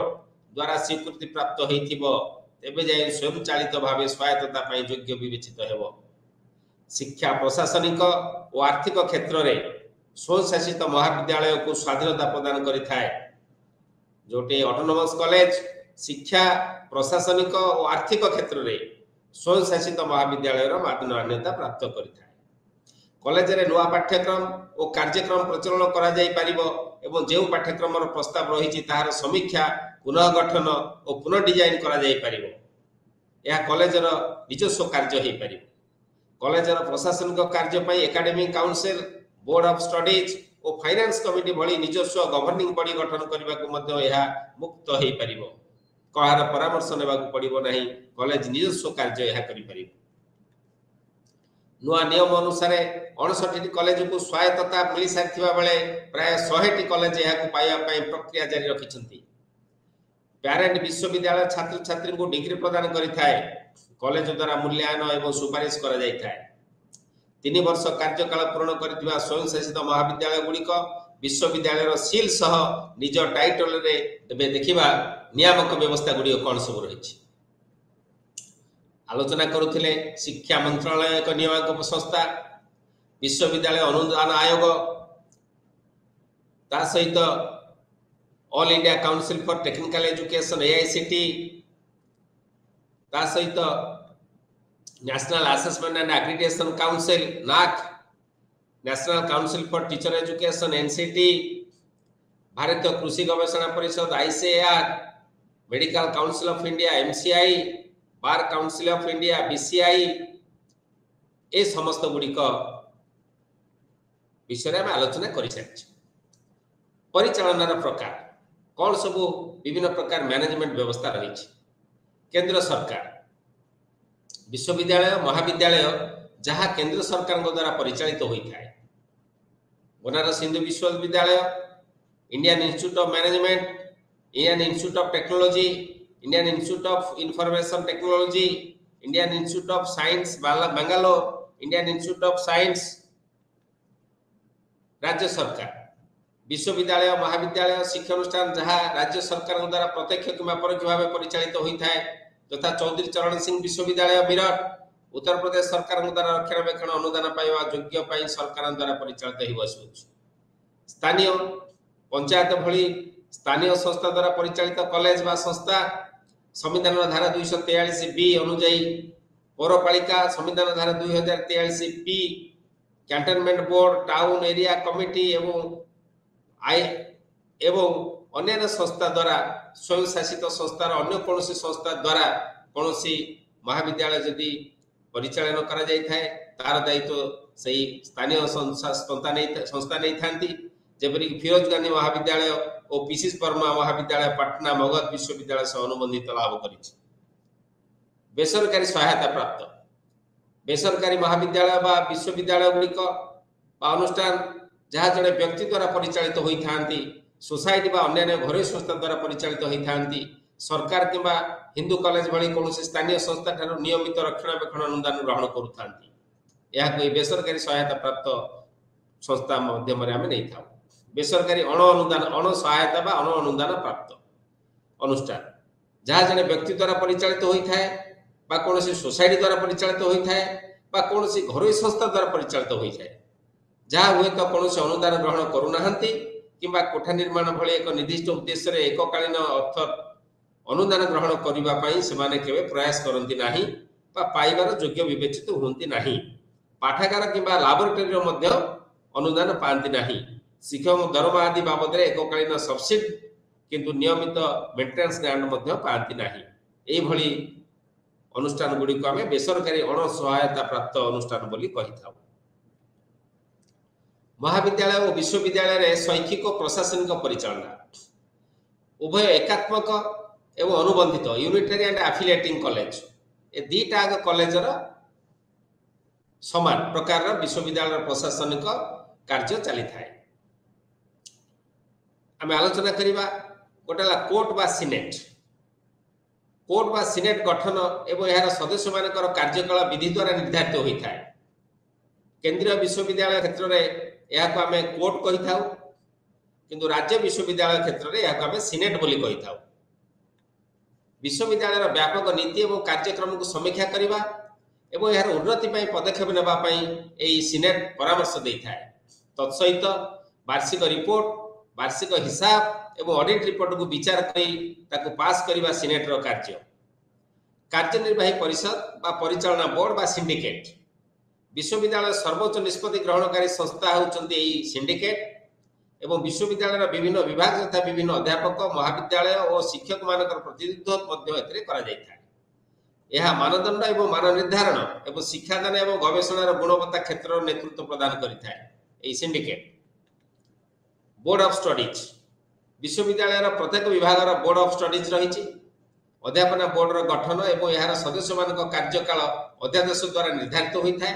द्वारा स्वीकृति प्राप्त होइथिबो, तेबे जाई स्वयं चालित भावे स्वायत्तता पई योग्य विवेचित हेबो। शिक्षा प्रशासनिक और आर्थिक क्षेत्र में स्वशासित महाविद्यालय को स्वाधीनता प्रदान करिथाए जोटे ऑटोनोमस कॉलेज शिक्षा प्रशासनिक और आर्थिक क्षेत्र में स्वशासित महाविद्यालय मान्यता प्राप्त करिथाए कॉलेज रे नुआ पाठ्यक्रम और कार्यक्रम प्रचलन करा जाई परिबो एवं जो पाठ्यक्रम प्रस्ताव रही तार समीक्षा पुनः गठन और पुनः डिजाइन करा जाई परिबो यह कॉलेज निजस्व कार्य हो पार कॉलेज प्रशासनिक कार्य academic council board of studies और फाइनेंस कमिटी भली निजस्व गवर्निंग बॉडी गठन करने को मुक्त हो पार कहार परामर्श ने पड़ो ना कॉलेज निजस्व कार्य यह कर नुआ नियम अनुसार 59 कॉलेज को स्वायत्तता मिल सारी बेले प्राय 100 कॉलेज यह पाइबा प्रक्रिया जारी रखिंट प्यारेंट विश्वविद्यालय छात्र छात्री को डिग्री प्रदान करिथाए कॉलेज द्वारा मूल्यांकन एवं सुपारिश करा जाय थाए 3 वर्ष कार्यकाल पूर्ण करथिबा स्वयंशासित महाविद्यालय गुड़िक विश्वविद्यालय सील सह निज टाइटल रे देखिबा नियामक व्यवस्था गुड़ी कौन सब रही आलोचना करुथिले शिक्षा मंत्रालय एक नियामक संस्था विश्वविद्यालय अनुदान आयोग ता सहित all India council for technical education AICTE ता सहित national assessment and accreditation council NAAC national Council for Teacher education NCT भारतीय कृषि गवेषणा परिषद ICAR medical council of India MCI bar Council of India BCI ए समस्त गुड़िक विषय में आलोचना कर परिचालनार प्रकार कौन सब विभिन्न प्रकार मैनेजमेंट व्यवस्था रही केंद्र सरकार विश्वविद्यालय महाविद्यालय जहाँ केंद्र सरकार द्वारा परिचालित होता है बनारस हिंदू विश्वविद्यालय Indian Institute of management Indian Institute of technology Indian Institute of information technology Indian Institute of science Bangalore Indian Institute of science राज्य सरकार विश्वविद्यालय महाविद्यालय शिक्षानुष्ठान जहाँ राज्य सरकार द्वारा प्रत्यक्ष कि परोक्ष भाव परिचालित होता है तथा चौधरी चरण सिंह विश्वविद्यालय मेरठ उत्तर प्रदेश सरकार द्वारा रक्षणाबेक्षण अनुदान पाइबा योग्य सरकार द्वारा परिचालित हो स्थानीय पंचायत भली स्थानीय संस्था द्वारा परिचालित कॉलेज बा संस्था संविधान धारा 243B अनुजाई पौरपालिका संविधान धारा 2043 cantonment board town area committee एवं अन्य संस्था द्वारा स्वयंशासित संस्थार अन्य कौन संस्था द्वारा कौन महाविद्यालय जदि परिचालन करा जाय थाए तार दायित्व सही स्थानीय संस्था नहीं थांती जेपरि फिरोज गांधी महाविद्यालय और पीसीस वर्मा महाविद्यालय पटना मगध विश्वविद्यालय से अनुबंधित लाभ करी बेसरकारी सहायता प्राप्त बेसरकारी महाविद्यालय बा विश्वविद्यालय गुड़िक अनुष्ठान जहाँ जड़े व्यक्ति द्वारा परिचालित होता सोसाइटी बा अन्य घरोई संस्था द्वारा परिचालित होता सरकार किंबा हिंदू कॉलेज भली कौन स्थानीय संस्था ठार नियमित रक्षणाबेक्षण अनुदान ग्रहण करुँच बेसरकारी सहायता प्राप्त संस्था मध्यम आम नहीं था बेसरकारी अण सहायता बा अण अनुदान प्राप्त अनुष्ठान जहाँ जड़े व्यक्ति द्वारा परिचालित होता है बा कौन सोसाइटी द्वारा परिचालित होता है बा कौन घरोई संस्था द्वारा परिचालित होता है जहाँ हुए तो कौन अनुदान ग्रहण करूना किंबा कोठा निर्माण भली एक निर्दिष्ट उद्देश्य एककालीन अर्थ अनुदान ग्रहण करने से केवे प्रयास करती ना पाइबार योग्य विवेचित होती ना पाठागार किंबा लाबोरेटोरी अनुदान पाती ना शिक्षक दरमा आदि बाबद एककालीन सब्सिडी किंतु नियमित मेंटेनेंस ग्रांट पाती ना यही अनुष्ठान गुड़िक आम बेसरकारी अण सहायता प्राप्त अनुष्ठान बोली कही था महाविद्यालय और विश्वविद्यालय रे शैक्षिक और प्रशासनिक परिचालना उभय एकात्मक एवं अनुबंधित यूनिटरी एंड एफिलिएटिंग कॉलेज ए दीटा कॉलेज समान प्रकार विश्वविद्यालय प्रशासनिक कार्य चली थाए आम आलोचना करवा गोटे कोर्ट बा सिनेट गठन एवं यार सदस्य मान कार्यकाल विधि द्वारा निर्धारित होता है केंद्रीय विश्वविद्यालय क्षेत्र में यह आम कोर्ट कही था किंतु राज्य विश्वविद्यालय क्षेत्र में यह आम सिनेट बोली कही था विश्वविद्यालय व्यापक नीति और कार्यक्रम को समीक्षा करने एवं यार उन्नति पाई पदक्षेप नेबा पाई एई सिनेट परामर्श देइथाय। तत्सहित वार्षिक रिपोर्ट, वार्षिक हिसाब एवं ऑडिट रिपोर्ट को विचार करी ताकू पास करबा सिनेट रो कार्य। कार्यनिर्वाही परिषद बा परिचालना बोर्ड बा सिंडिकेट, विश्वविद्यालय सर्वोच्च निष्पत्ति ग्रहणकारी संस्था होउचंती एई सिंडिकेट एवं विश्वविद्यालय विभिन्न विभाग तथा विभिन्न अध्यापक, महाविद्यालय और शिक्षक मानकर प्रतिनिधित्व मध्य एथिरे करा जायथा। यह मानदंड एवं मान निर्धारण एवं शिक्षादान एवं गवेषणार गुणवत्ता क्षेत्र नेतृत्व प्रदान करिथाय एई सिंडिकेट। बोर्ड ऑफ स्टडीज, विश्वविद्यालय प्रत्येक विभाग बोर्ड ऑफ स्टडीज रही। अध्यापना बोर्ड गठन एवं यार सदस्य मान कार्यकाल अध्यादेश द्वारा निर्धारित होता है।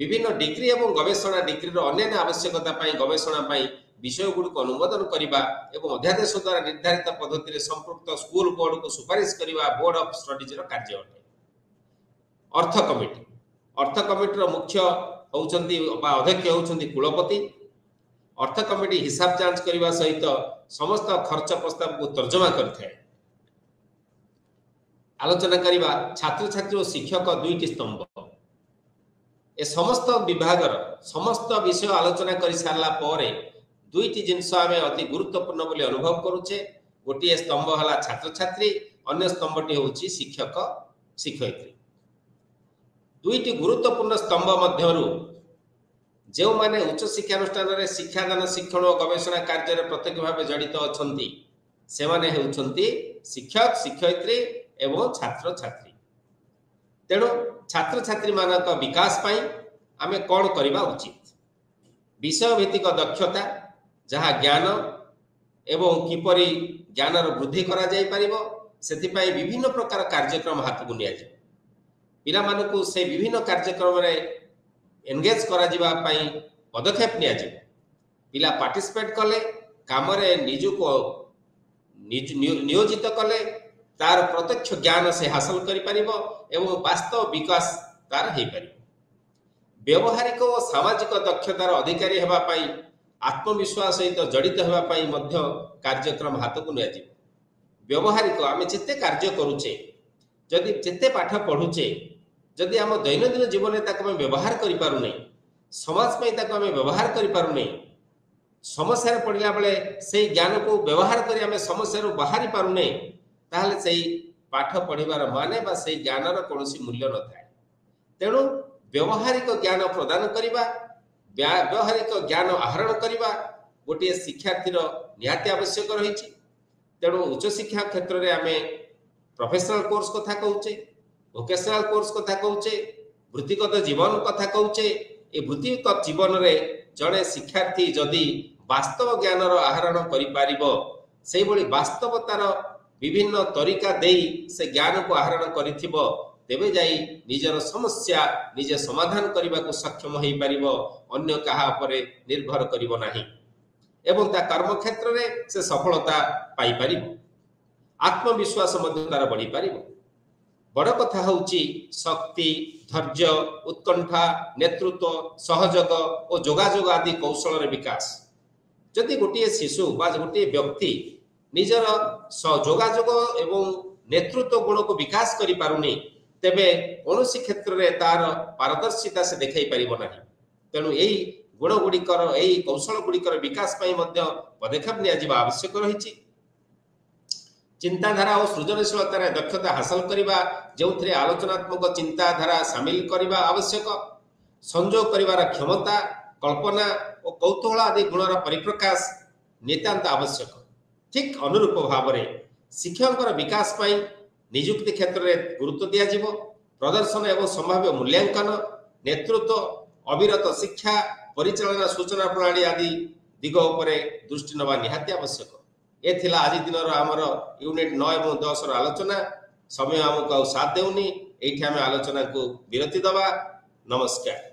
विभिन्न डिग्री एवं गवेषणा डिग्री अन्य आवश्यकता गवेषणा विषय गुड़ को अनुमोदन करने एवं अध्यादेश द्वारा निर्धारित पद्धति संपृक्त स्कूल बोर्ड को सुपारिश करने बोर्ड ऑफ स्टडीज कार्य अटे। अर्थ कमिटी, अर्थ कमिटी मुख्य होउचंती अध्यक्ष होउचंती कुलपति। अर्थ कमिटी हिसाब जांच करने सहित समस्त खर्च प्रस्ताव को तर्जमा करथाय। आलोचना करने छात्र छात्री और शिक्षक दुईटी स्तंभ। ए समस्त विभाग समस्त विषय आलोचना कर सारा पर दुईटी जिनस आम अति गुरुत्वपूर्ण बोली अनुभव करुचे। गोटे स्तंभ है छात्र छात्री, अन्य स्तंभटी हूँ शिक्षक शिक्षयित्री। दुईटी गुरुत्वपूर्ण स्तंभ मध्यरु जो माने उच्च शिक्षानुष्ठान रे शिक्षादान शिक्षण और गवेषणा कार्य प्रत्यक्ष भाव जड़ित अछंती से माने हेउछंती शिक्षक शिक्षयित्री एवं छात्र छात्री। तेणु छात्र छात्री मानक विकास पाई आमे कौन करबा उचित, विषय भित्तिक दक्षता जहाँ ज्ञान एवं किपरि ज्ञानर वृद्धि करा जाय परिबो सेथिपाई विभिन्न प्रकार कार्यक्रम हाथ को निया जाय। पिला मानकु से विभिन्न कार्यक्रम रे एंगेज करा जिबा पाई पदक्षेप निया जाय। पिला पार्टिसिपेट कले काम रे निजुको नियोजित कले तार प्रत्यक्ष ज्ञान से हासिल करि परिबो एवं वास्तव विकास तार हे परिबो। व्यवहारिक और सामाजिक दक्षतार अधिकारी हेबा पाई आत्मविश्वास सहित जड़ित हेबा पाई मध्य कार्यक्रम हाथ को निया जाय। व्यवहारिक आमे जिते कार्य करूचे, जदि जिते पाठ पढुचे, जदि आम दैनंदिन जीवन में ताको व्यवहार करि पारु नै, समाज में ताको आमे व्यवहार करि पारु नै, समस्या रे पड़िला बेले से ज्ञान को व्यवहार करी आमे समस्या रो बाहरी पारु नै, ताहले सेही पाठ पढ़िबार माने बा सेही ज्ञानर कोनोसी मूल्य न थाए। तेणु व्यवहारिक ज्ञान प्रदान करिबा, व्यवहारिक ज्ञान आहरण करिबा गोटे शिक्षार्थीर निहाती आवश्यक रहिछि। तेणु उच्च शिक्षा क्षेत्र में आमे प्रोफेशनल कोर्स कथा कहूचे, वोकेशनल कोर्स कथा कहूचे, वृत्तिगत जीवन कथा कहूचे। ए वृत्तिगत जीवन रे जड़े शिक्षार्थी जदि वास्तव ज्ञानर आहरण करि पारिबो, सेही भली वास्तवतार विभिन्न तरीका देई से ज्ञान को आहरण करिथिबो, तेबे जाई निजर समस्या निजे समाधान करने को सक्षम हो पारिबो, अन्य कहा उपरे निर्भर करिबो नाही एवं ता कर्म क्षेत्र में से सफलता पाई पारिबो। आत्मविश्वास मध्य तार बढ़ी पारिबो। बड़ कथा होउची शक्ति, धैर्य, उत्कंठा, नेतृत्व, सहयोग और जोगाजोग आदि कौशल रे विकास। जदि गोटे शिशु बा गोटे व्यक्ति निजर जोगाजोग एवं नेतृत्व गुण को विकास करि पारुनी, तेबे कौनसी क्षेत्र में तार पारदर्शिता से देखाई पारिबो नाही। तेणु यही गुण गुड़िकर यही कौशल गुड़िकर विकास पाई मध्य पदक्षेप निया जिबा आवश्यक रहिछि। चिंताधारा और सृजनशीलतार दक्षता हासिल करबा, जोथिरे आलोचनात्मक चिंताधारा शामिल करबा आवश्यक। संयोग करिवार क्षमता, कल्पना और कौतूहल आदि गुणर परिप्रकाश नितांत आवश्यक। ठीक अनुरूप भाव में शिक्षक विकास पाई नियुक्ति क्षेत्र में गुरुत्व दिया जिवो। प्रदर्शन एवं संभाव्य मूल्यांकन, नेतृत्व, अविरत शिक्षा, परिचालना सूचना प्रणाली आदि दिग उपरे दृष्टि नवा निहाती आवश्यक। ए थिला आज दिन आमर यूनिट 9 और 10 आलोचना। समय आमको साथ देउनी, एठी आमे आलोचना को विरति दबा। नमस्कार।